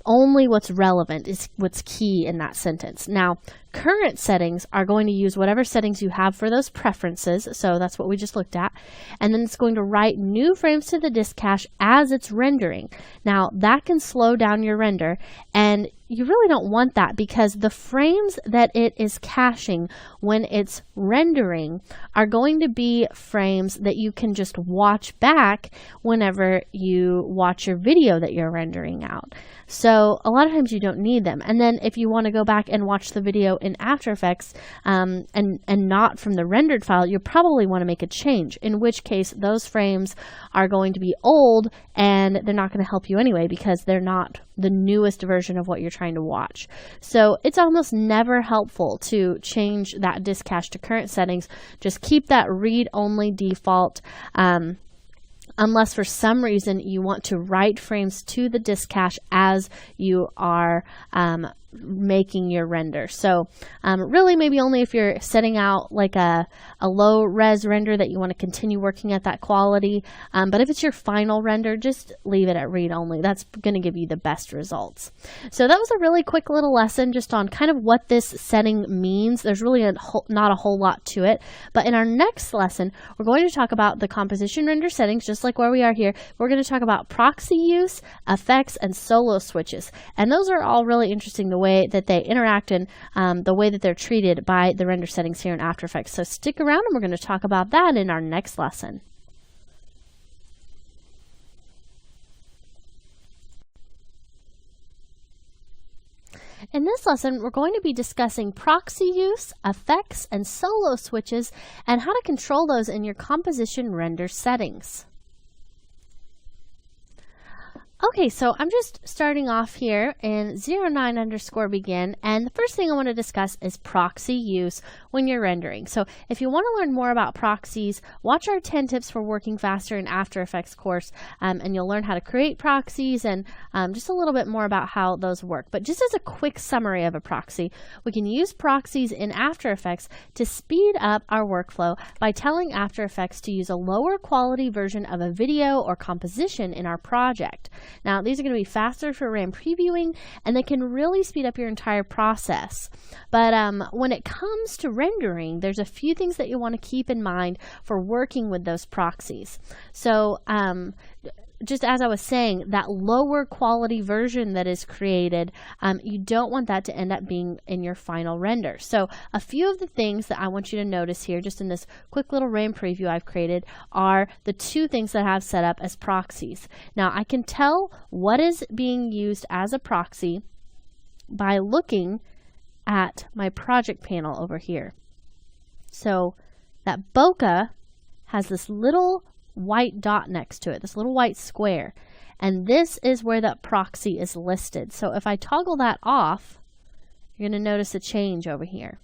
Speaker 1: only what's relevant is what's key in that sentence. Now, current settings are going to use whatever settings you have for those preferences. So that's what we just looked at. And then it's going to write new frames to the disk cache as it's rendering. Now, that can slow down your render, and you really don't want that, because the frames that it is caching when it's rendering are going to be frames that you can just watch back whenever you watch your video that you're rendering out. So a lot of times you don't need them. And then if you want to go back and watch the video in After Effects and not from the rendered file, you probably want to make a change, in which case those frames are going to be old and they're not going to help you anyway, because they're not the newest version of what you're trying to watch. So it's almost never helpful to change that disk cache to current settings. Just keep that read-only default, unless for some reason you want to write frames to the disk cache as you are making your render. So really maybe only if you're setting out like a low res render that you want to continue working at that quality. But if it's your final render, just leave it at read only. That's going to give you the best results. So that was a really quick little lesson just on kind of what this setting means. There's really not a whole lot to it. But in our next lesson, we're going to talk about the composition render settings, just like where we are here. We're going to talk about proxy use, effects, and solo switches. And those are all really interesting, the way that they interact and the way that they're treated by the render settings here in After Effects. So stick around, and we're going to talk about that in our next lesson. In this lesson, we're going to be discussing proxy use, effects, and solo switches, and how to control those in your composition render settings. Okay, so I'm just starting off here in 09_begin, and the first thing I want to discuss is proxy use when you're rendering. So if you want to learn more about proxies, watch our 10 tips for working faster in After Effects course, and you'll learn how to create proxies and just a little bit more about how those work. But just as a quick summary of a proxy, we can use proxies in After Effects to speed up our workflow by telling After Effects to use a lower quality version of a video or composition in our project. Now, these are going to be faster for RAM previewing, and they can really speed up your entire process. But when it comes to rendering, there's a few things that you want to keep in mind for working with those proxies. So just as I was saying, that lower quality version that is created, you don't want that to end up being in your final render. So a few of the things that I want you to notice here, just in this quick little RAM preview I've created, are the two things that I have set up as proxies. Now, I can tell what is being used as a proxy by looking at my project panel over here. So that bokeh has this little white dot next to it, this little white square, and this is where that proxy is listed. So if I toggle that off, you're going to notice a change over here.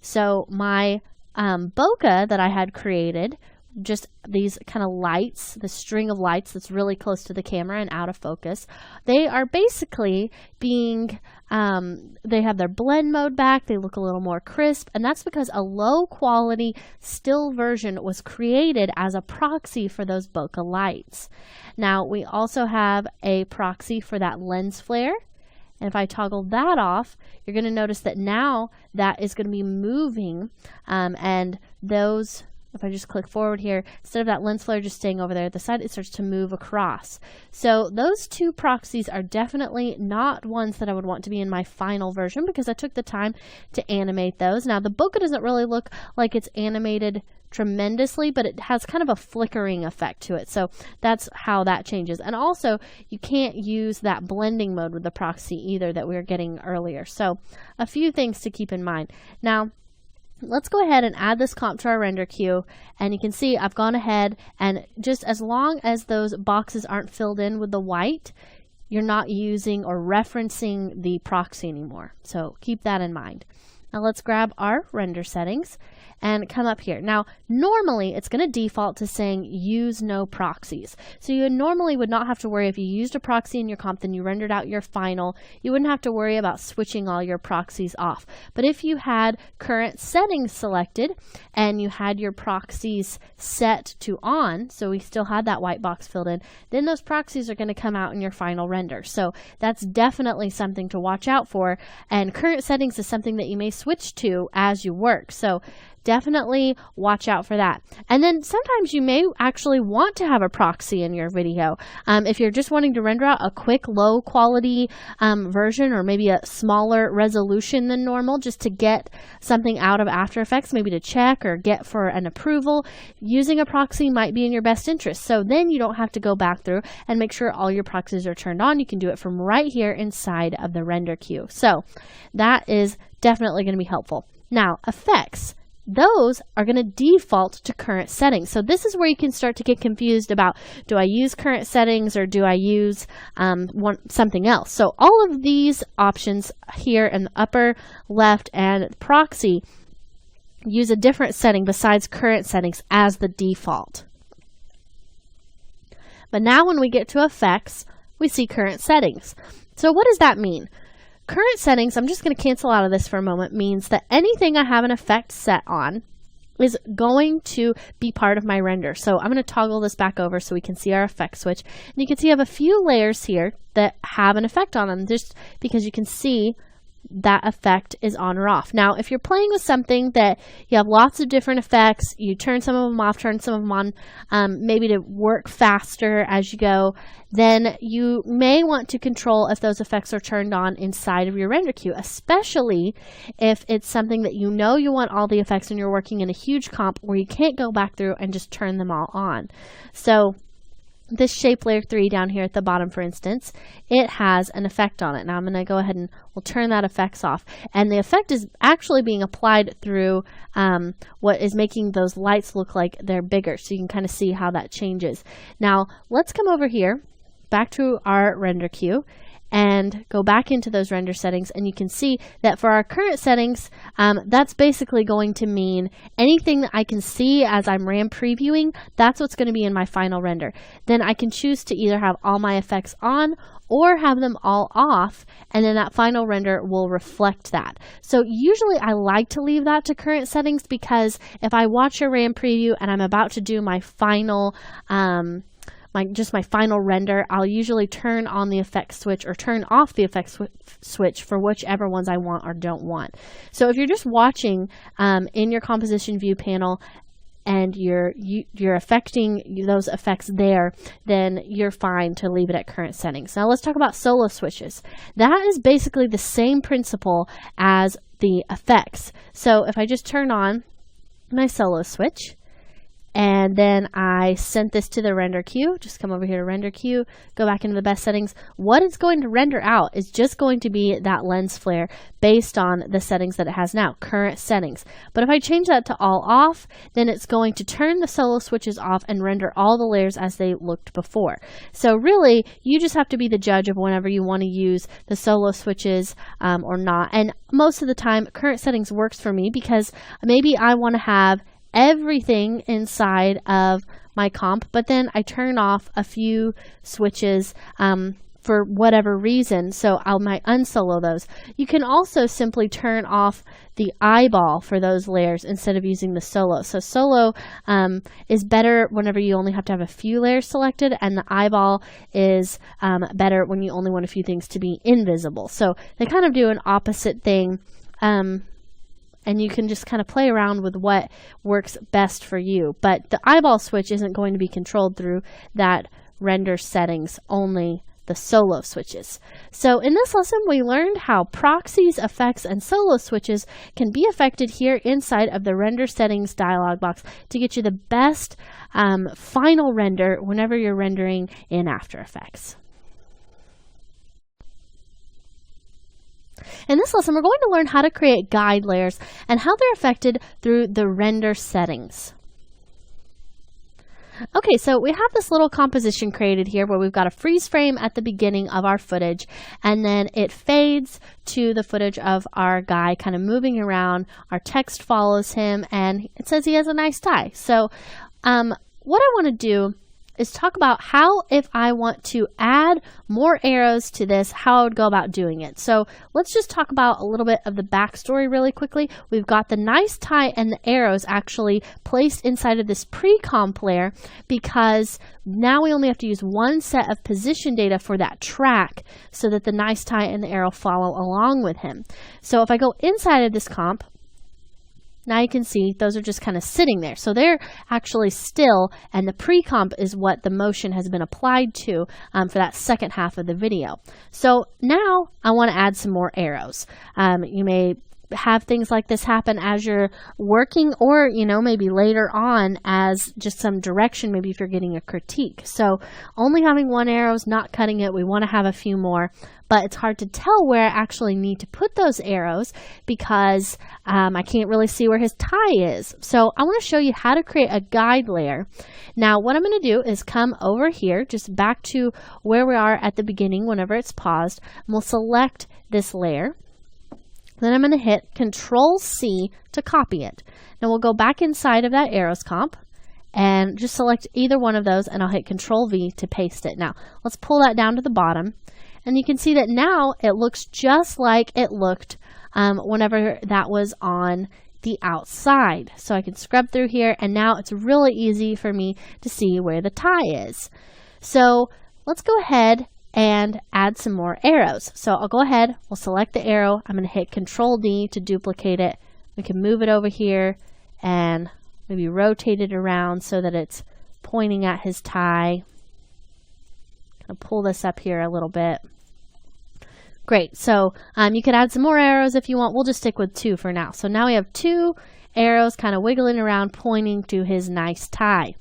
Speaker 1: So my bokeh that I had created, just these kind of lights, the string of lights that's really close to the camera and out of focus, they are basically being, they have their blend mode back, they look a little more crisp, and that's because a low quality still version was created as a proxy for those bokeh lights. Now, we also have a proxy for that lens flare. And if I toggle that off, you're going to notice that now that is going to be moving, and those, if I just click forward here, instead of that lens flare just staying over there at the side, it starts to move across. So those two proxies are definitely not ones that I would want to be in my final version, because I took the time to animate those. Now, the bokeh doesn't really look like it's animated tremendously, but it has kind of a flickering effect to it. So that's how that changes. And also, you can't use that blending mode with the proxy either that we were getting earlier. So a few things to keep in mind. Now, let's go ahead and add this comp to our render queue, and you can see I've gone ahead, and just as long as those boxes aren't filled in with the white, you're not using or referencing the proxy anymore. So keep that in mind. Now let's grab our render settings and come up here. Now, normally it's going to default to saying use no proxies. So you normally would not have to worry if you used a proxy in your comp, then you rendered out your final. You wouldn't have to worry about switching all your proxies off. But if you had current settings selected and you had your proxies set to on, so we still had that white box filled in, then those proxies are going to come out in your final render. So that's definitely something to watch out for. And current settings is something that you may switch to as you work. So definitely watch out for that. And then sometimes you may actually want to have a proxy in your video. If you're just wanting to render out a quick low quality version, or maybe a smaller resolution than normal, just to get something out of After Effects, maybe to check or get for an approval, using a proxy might be in your best interest. So then you don't have to go back through and make sure all your proxies are turned on. You can do it from right here inside of the render queue. So that is definitely going to be helpful. Now, effects. Those are going to default to current settings. So this is where you can start to get confused about, do I use current settings or do I use something else? So all of these options here in the upper left and proxy use a different setting besides current settings as the default. But now when we get to effects, we see current settings. So what does that mean? Current settings, I'm just going to cancel out of this for a moment, means that anything I have an effect set on is going to be part of my render. So I'm going to toggle this back over so we can see our effect switch. And you can see I have a few layers here that have an effect on them, just because you can see that effect is on or off. Now, if you're playing with something that you have lots of different effects, you turn some of them off, turn some of them on, maybe to work faster as you go, then you may want to control if those effects are turned on inside of your render queue, especially if it's something that you know you want all the effects and you're working in a huge comp where you can't go back through and just turn them all on. So this shape layer 3 down here at the bottom, for instance, it has an effect on it. Now I'm going to go ahead and we'll turn that effects off. And the effect is actually being applied through what is making those lights look like they're bigger. So you can kind of see how that changes. Now let's come over here, back to our render queue, and go back into those render settings, and you can see that for our current settings, that's basically going to mean anything that I can see as I'm RAM previewing, that's what's going to be in my final render. Then I can choose to either have all my effects on or have them all off, and then that final render will reflect that. So usually I like to leave that to current settings, because if I watch a RAM preview and I'm about to do my final my final render, I'll usually turn on the effects switch or turn off the effects switch for whichever ones I want or don't want. So if you're just watching in your composition view panel and you're affecting those effects there, then you're fine to leave it at current settings. Now let's talk about solo switches. That is basically the same principle as the effects. So if I just turn on my solo switch, and then I sent this to the render queue, just come over here to render queue, go back into the best settings. What it's going to render out is just going to be that lens flare based on the settings that it has now, current settings. But if I change that to all off, then it's going to turn the solo switches off and render all the layers as they looked before. So really, you just have to be the judge of whenever you want to use the solo switches or not. And most of the time, current settings works for me, because maybe I want to have everything inside of my comp, but then I turn off a few switches for whatever reason, so I might unsolo those. You can also simply turn off the eyeball for those layers instead of using the solo. So solo is better whenever you only have to have a few layers selected, and the eyeball is better when you only want a few things to be invisible. So they kind of do an opposite thing. And you can just kind of play around with what works best for you. But the eyeball switch isn't going to be controlled through that render settings, only the solo switches. So in this lesson, we learned how proxies, effects, and solo switches can be affected here inside of the render settings dialog box to get you the best final render whenever you're rendering in After Effects. In this lesson, we're going to learn how to create guide layers and how they're affected through the render settings. Okay, so we have this little composition created here where we've got a freeze frame at the beginning of our footage, and then it fades to the footage of our guy kind of moving around. Our text follows him, and it says he has a nice tie. So what I want to do is talk about how, if I want to add more arrows to this, how I would go about doing it. So let's just talk about a little bit of the backstory really quickly. We've got the nice tie and the arrows actually placed inside of this pre-comp layer because now we only have to use one set of position data for that track so that the nice tie and the arrow follow along with him. So if I go inside of this comp, now you can see those are just kind of sitting there. So they're actually still, and the pre-comp is what the motion has been applied to for that second half of the video. So now I want to add some more arrows. You may have things like this happen as you're working, or maybe later on as just some direction, maybe if you're getting a critique. So only having one arrow is not cutting it. We want to have a few more, but it's hard to tell where I actually need to put those arrows because I can't really see where his tie is. So I want to show you how to create a guide layer. Now what I'm going to do is come over here, just back to where we are at the beginning whenever it's paused, and we'll select this layer. Then I'm going to hit Control-C to copy it. Now we'll go back inside of that arrows comp and just select either one of those, and I'll hit Control-V to paste it. Now let's pull that down to the bottom, and you can see that now it looks just like it looked whenever that was on the outside. So I can scrub through here, and now it's really easy for me to see where the tie is. So let's go ahead and add some more arrows. So I'll go ahead, we'll select the arrow, I'm going to hit Control-D to duplicate it. We can move it over here and maybe rotate it around so that it's pointing at his tie. I'll pull this up here a little bit. Great, so you could add some more arrows if you want. We'll just stick with 2 for now. So now we have 2 arrows kind of wiggling around pointing to his nice tie.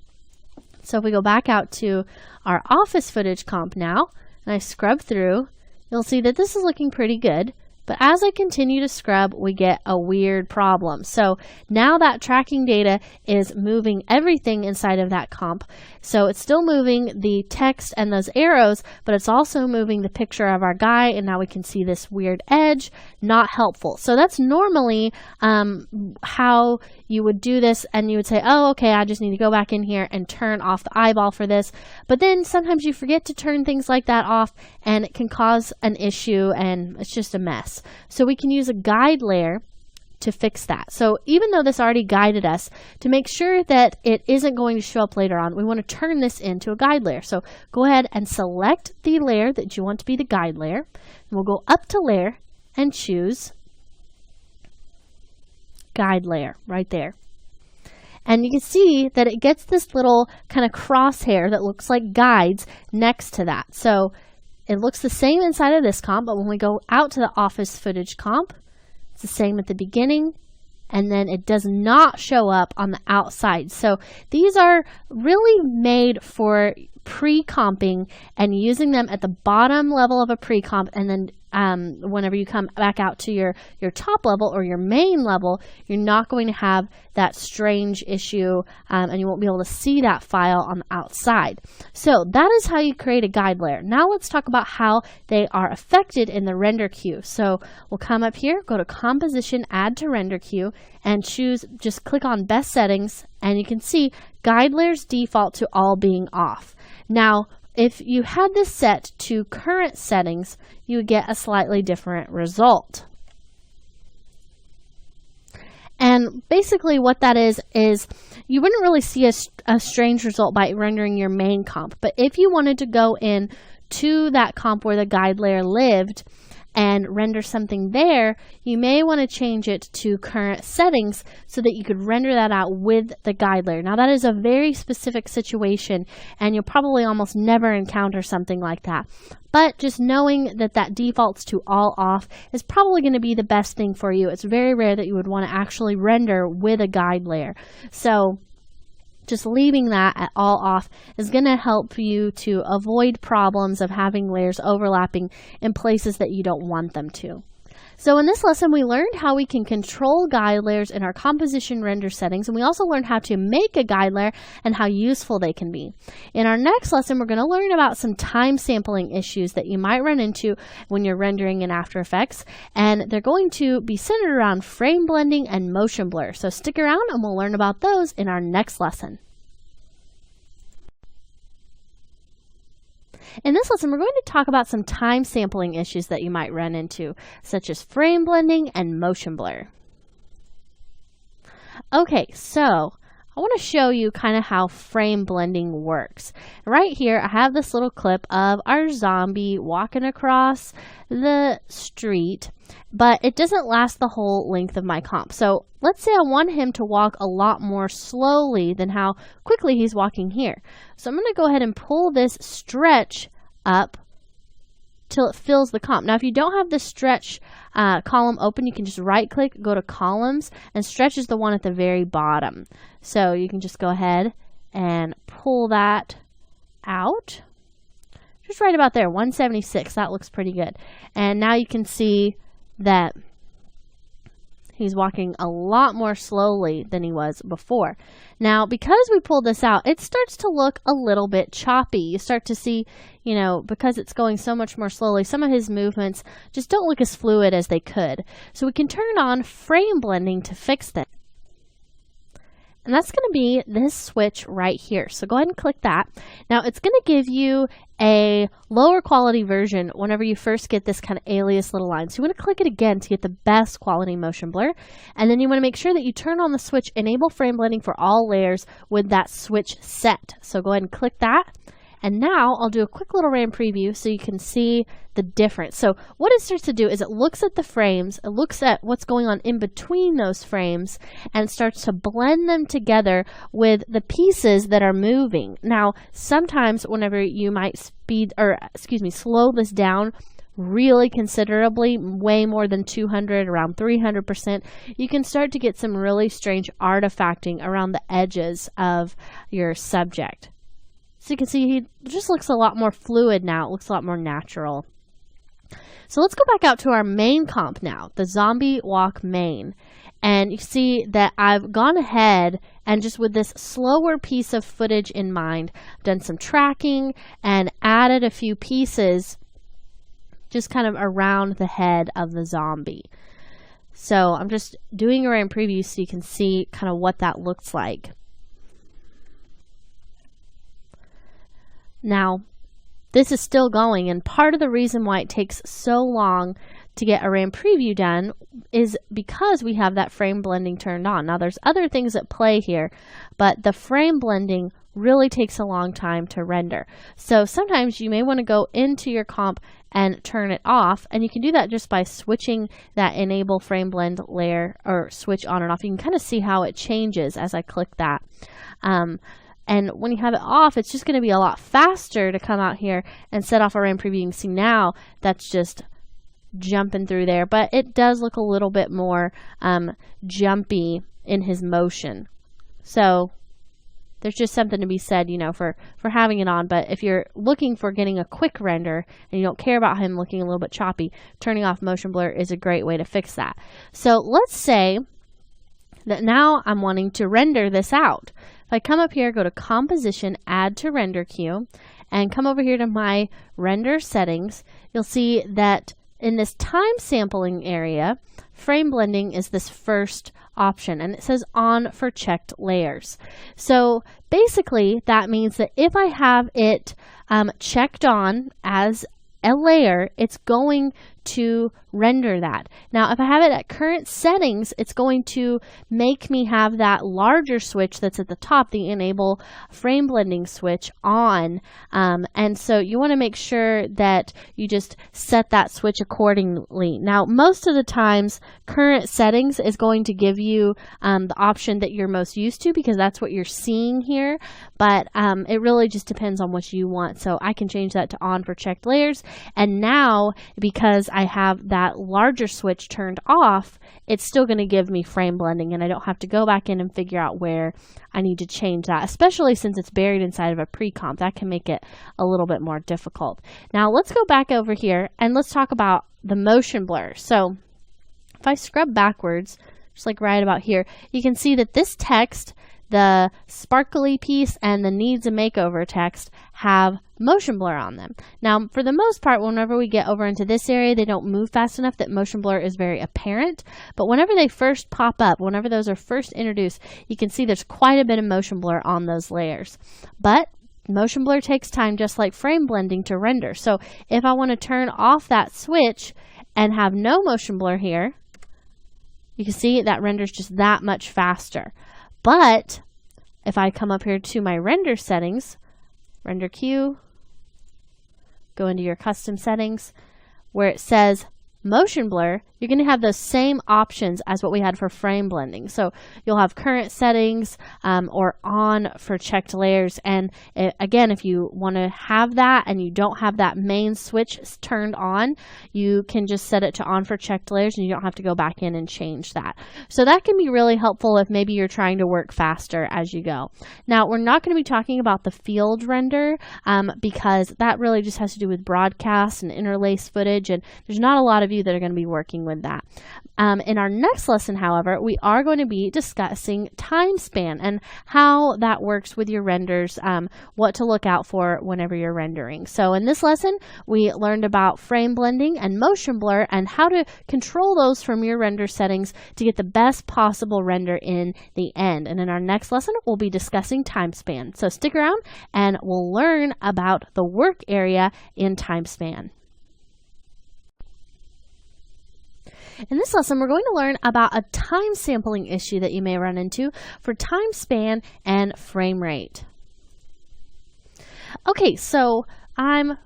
Speaker 1: So if we go back out to our office footage comp now, and I scrub through, you'll see that this is looking pretty good. But as I continue to scrub, we get a weird problem. So now that tracking data is moving everything inside of that comp. So it's still moving the text and those arrows, but it's also moving the picture of our guy, and now we can see this weird edge. Not helpful. So that's normally how you would do this, and you would say, oh, okay, I just need to go back in here and turn off the eyeball for this. But then sometimes you forget to turn things like that off, and it can cause an issue, and it's just a mess. So we can use a guide layer to fix that. So even though this already guided us, to make sure that it isn't going to show up later on, we want to turn this into a guide layer. So go ahead and select the layer that you want to be the guide layer. And we'll go up to Layer and choose Guide Layer right there. And you can see that it gets this little kind of crosshair that looks like guides next to that. So it looks the same inside of this comp, but when we go out to the office footage comp, it's the same at the beginning, and then it does not show up on the outside. So these are really made for pre-comping and using them at the bottom level of a pre-comp, and then whenever you come back out to your top level or your main level, you're not going to have that strange issue, and you won't be able to see that file on the outside. So that is how you create a guide layer. Now let's talk about how they are affected in the render queue. So we'll come up here, go to Composition, Add to Render Queue, and choose, just click on Best Settings, and you can see guide layers default to all being off. Now, if you had this set to current settings, you would get a slightly different result. And basically what that is you wouldn't really see a strange result by rendering your main comp. But if you wanted to go in to that comp where the guide layer lived and render something there, you may want to change it to current settings so that you could render that out with the guide layer. Now that is a very specific situation, and you'll probably almost never encounter something like that. But just knowing that that defaults to all off is probably going to be the best thing for you. It's very rare that you would want to actually render with a guide layer. So just leaving that at all off is going to help you to avoid problems of having layers overlapping in places that you don't want them to. So in this lesson, we learned how we can control guide layers in our composition render settings, and we also learned how to make a guide layer and how useful they can be. In our next lesson, we're going to learn about some time sampling issues that you might run into when you're rendering in After Effects, and they're going to be centered around frame blending and motion blur. So stick around and we'll learn about those in our next lesson. In this lesson, we're going to talk about some time sampling issues that you might run into, such as frame blending and motion blur. Okay, so I want to show you kind of how frame blending works. Right here, I have this little clip of our zombie walking across the street, but it doesn't last the whole length of my comp. So let's say I want him to walk a lot more slowly than how quickly he's walking here. So I'm going to go ahead and pull this stretch up till it fills the comp. Now, if you don't have the stretch column open, you can just right click, go to columns, and stretch is the one at the very bottom. So you can just go ahead and pull that out. Just right about there, 176. That looks pretty good. And now you can see that he's walking a lot more slowly than he was before. Now, because we pulled this out, it starts to look a little bit choppy. You start to see, you know, because it's going so much more slowly, some of his movements just don't look as fluid as they could. So we can turn on frame blending to fix that. And that's going to be this switch right here. So go ahead and click that. Now it's going to give you a lower quality version whenever you first get this kind of alias little line. So you want to click it again to get the best quality motion blur. And then you want to make sure that you turn on the switch Enable Frame Blending for all layers with that switch set. So go ahead and click that. And now I'll do a quick little RAM preview so you can see the difference. So what it starts to do is it looks at the frames, it looks at what's going on in between those frames, and starts to blend them together with the pieces that are moving. Now, sometimes whenever you might slow this down really considerably, way more than 200, around 300%, you can start to get some really strange artifacting around the edges of your subject. So you can see he just looks a lot more fluid now. It looks a lot more natural. So let's go back out to our main comp now, the zombie walk main. And you see that I've gone ahead and just with this slower piece of footage in mind, done some tracking and added a few pieces just kind of around the head of the zombie. So I'm just doing a RAM preview so you can see kind of what that looks like. Now, this is still going, and part of the reason why it takes so long to get a RAM preview done is because we have that frame blending turned on. Now, there's other things at play here, but the frame blending really takes a long time to render. So sometimes you may want to go into your comp and turn it off, and you can do that just by switching that Enable Frame Blend layer or switch on and off. You can kind of see how it changes as I click that. And when you have it off, it's just going to be a lot faster to come out here and set off our RAM preview. You can see now that's just jumping through there, but it does look a little bit more jumpy in his motion. So there's just something to be said, you know, for having it on. But if you're looking for getting a quick render and you don't care about him looking a little bit choppy, turning off motion blur is a great way to fix that. So let's say that now I'm wanting to render this out. If I come up here, go to Composition, Add to Render Queue, and come over here to my render settings, you'll see that in this time sampling area, frame blending is this first option, and it says on for checked layers. So basically that means that if I have it checked on as a layer, it's going to render that. Now, if I have it at current settings, it's going to make me have that larger switch that's at the top, the Enable Frame Blending switch on. And so you want to make sure that you just set that switch accordingly. Now, most of the times, current settings is going to give you the option that you're most used to because that's what you're seeing here. But it really just depends on what you want. So I can change that to on for checked layers. And now, because I have that larger switch turned off, it's still going to give me frame blending, and I don't have to go back in and figure out where I need to change that, especially since it's buried inside of a pre-comp. That can make it a little bit more difficult. Now let's go back over here and let's talk about the motion blur. So if I scrub backwards, just like right about here, you can see that this text, the sparkly piece and the needs a makeover text, have motion blur on them. Now, for the most part, whenever we get over into this area, they don't move fast enough that motion blur is very apparent. But whenever they first pop up, whenever those are first introduced, you can see there's quite a bit of motion blur on those layers. But motion blur takes time, just like frame blending, to render. So if I want to turn off that switch and have no motion blur here, you can see that renders just that much faster. But if I come up here to my render settings, render queue, go into your custom settings, where it says motion blur, you're going to have those same options as what we had for frame blending. So you'll have current settings or on for checked layers. And again, if you want to have that and you don't have that main switch turned on, you can just set it to on for checked layers and you don't have to go back in and change that. So that can be really helpful if maybe you're trying to work faster as you go. Now, we're not going to be talking about the field render because that really just has to do with broadcast and interlace footage, and there's not a lot of you that are going to be working with that. In our next lesson, however, we are going to be discussing time span and how that works with your renders, what to look out for whenever you're rendering. So in this lesson, we learned about frame blending and motion blur and how to control those from your render settings to get the best possible render in the end. And in our next lesson, we'll be discussing time span. So stick around and we'll learn about the work area in time span. In this lesson, we're going to learn about a time sampling issue that you may run into for time span and frame rate. Okay, so I've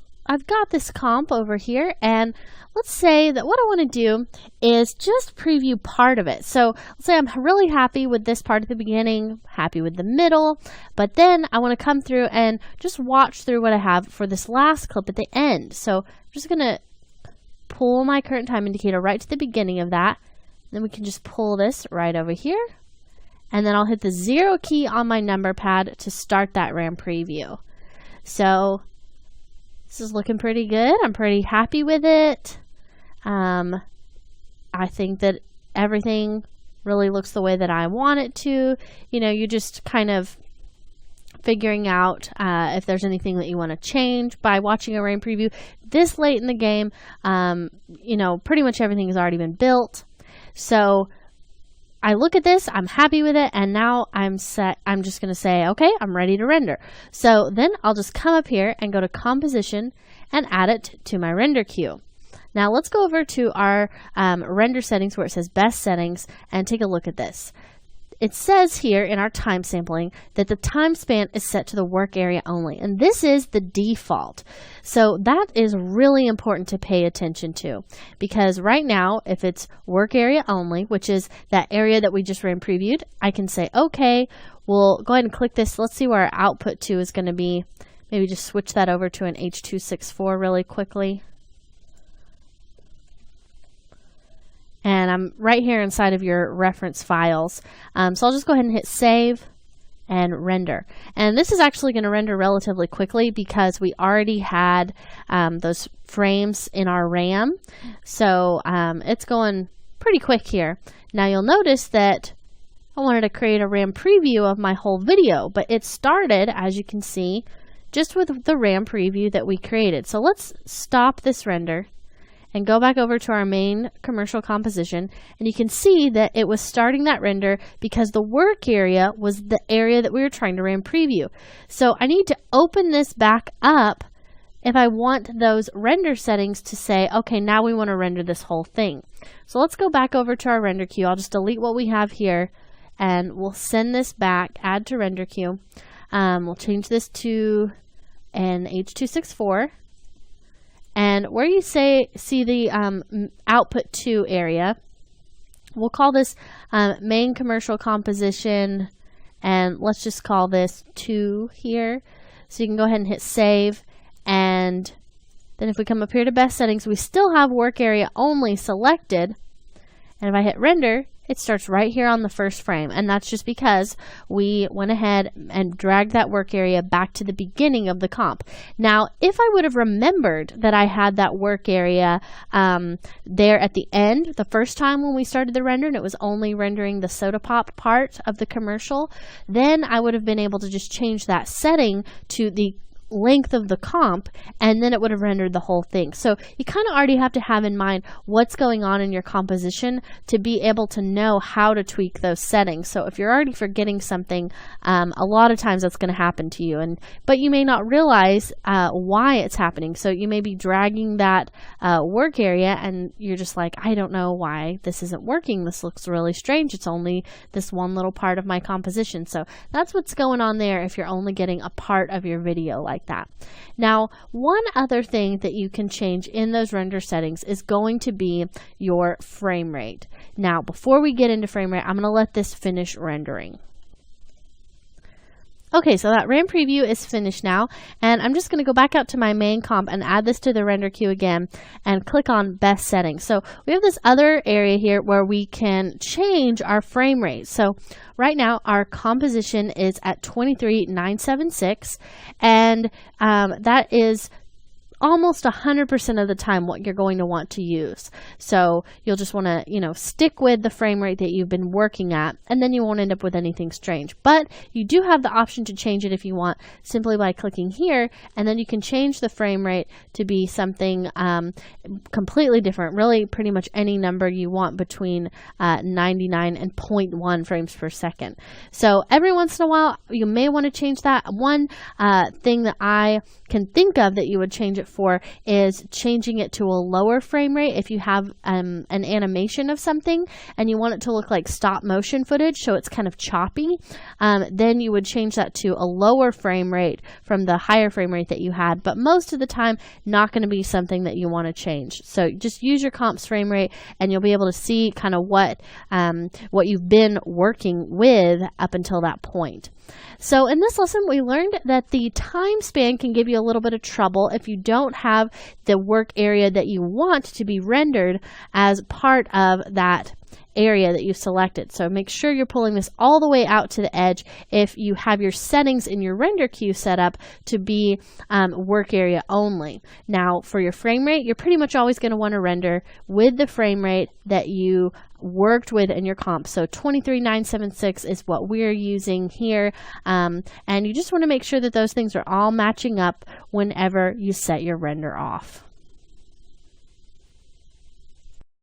Speaker 1: got this comp over here, and let's say that what I want to do is just preview part of it. So let's say I'm really happy with this part at the beginning, happy with the middle, but then I want to come through and just watch through what I have for this last clip at the end. So I'm just going to pull my current time indicator right to the beginning of that. Then we can just pull this right over here. And then I'll hit the 0 key on my number pad to start that RAM preview. So this is looking pretty good. I'm pretty happy with it. I think that everything really looks the way that I want it to. You know, you're just kind of figuring out if there's anything that you want to change by watching a RAM preview. This late in the game, you know, pretty much everything has already been built. So I look at this, I'm happy with it, and now I'm set. I'm just going to say, okay, I'm ready to render. So then I'll just come up here and go to composition and add it to my render queue. Now let's go over to our render settings where it says best settings and take a look at this. It says here in our time sampling that the time span is set to the work area only, and this is the default. So that is really important to pay attention to, because right now, if it's work area only, which is that area that we just ran previewed, I can say, okay, we'll go ahead and click this. Let's see where our output to is going to be. Maybe just switch that over to an H.264 really quickly. And I'm right here inside of your reference files. So I'll just go ahead and hit save and render. And this is actually going to render relatively quickly because we already had those frames in our RAM. So it's going pretty quick here. Now you'll notice that I wanted to create a RAM preview of my whole video, but it started, as you can see, just with the RAM preview that we created. So let's stop this render and go back over to our main commercial composition, and you can see that it was starting that render because the work area was the area that we were trying to RAM preview. So I need to open this back up if I want those render settings to say, okay, now we want to render this whole thing. So let's go back over to our render queue. I'll just delete what we have here, and we'll send this back, add to render queue. We'll change this to an H.264. And where you see the output to area, we'll call this main commercial composition, and let's just call this 2 here. So you can go ahead and hit save, and then if we come up here to best settings, we still have work area only selected. And if I hit render, it starts right here on the first frame, and that's just because we went ahead and dragged that work area back to the beginning of the comp. Now, if I would have remembered that I had that work area there at the end the first time when we started the render, and it was only rendering the soda pop part of the commercial, then I would have been able to just change that setting to the length of the comp, and then it would have rendered the whole thing. So you kind of already have to have in mind what's going on in your composition to be able to know how to tweak those settings. So if you're already forgetting something, a lot of times that's going to happen to you, but you may not realize why it's happening. So you may be dragging that work area and you're just like, I don't know why this isn't working. This looks really strange. It's only this one little part of my composition. So that's what's going on there if you're only getting a part of your video like that. Now, one other thing that you can change in those render settings is going to be your frame rate. Now, before we get into frame rate, I'm going to let this finish rendering. Okay, so that RAM preview is finished now, and I'm just going to go back out to my main comp and add this to the render queue again and click on best settings. So we have this other area here where we can change our frame rate. So right now our composition is at 23,976, and that is almost 100% of the time what you're going to want to use. So you'll just want to, stick with the frame rate that you've been working at, and then you won't end up with anything strange. But you do have the option to change it if you want, simply by clicking here, and then you can change the frame rate to be something completely different, really pretty much any number you want between 99 and 0.1 frames per second. So every once in a while you may want to change that. One thing that I can think of that you would change it for is changing it to a lower frame rate. If you have an animation of something and you want it to look like stop motion footage, so it's kind of choppy, then you would change that to a lower frame rate from the higher frame rate that you had, but most of the time not going to be something that you want to change. So just use your comp's frame rate and you'll be able to see kind of what you've been working with up until that point. So in this lesson, we learned that the time span can give you a little bit of trouble if you don't have the work area that you want to be rendered as part of that area that you selected. So make sure you're pulling this all the way out to the edge if you have your settings in your render queue set up to be work area only. Now for your frame rate, you're pretty much always going to want to render with the frame rate that you worked with in your comp. So 23,976 is what we're using here, and you just want to make sure that those things are all matching up whenever you set your render off.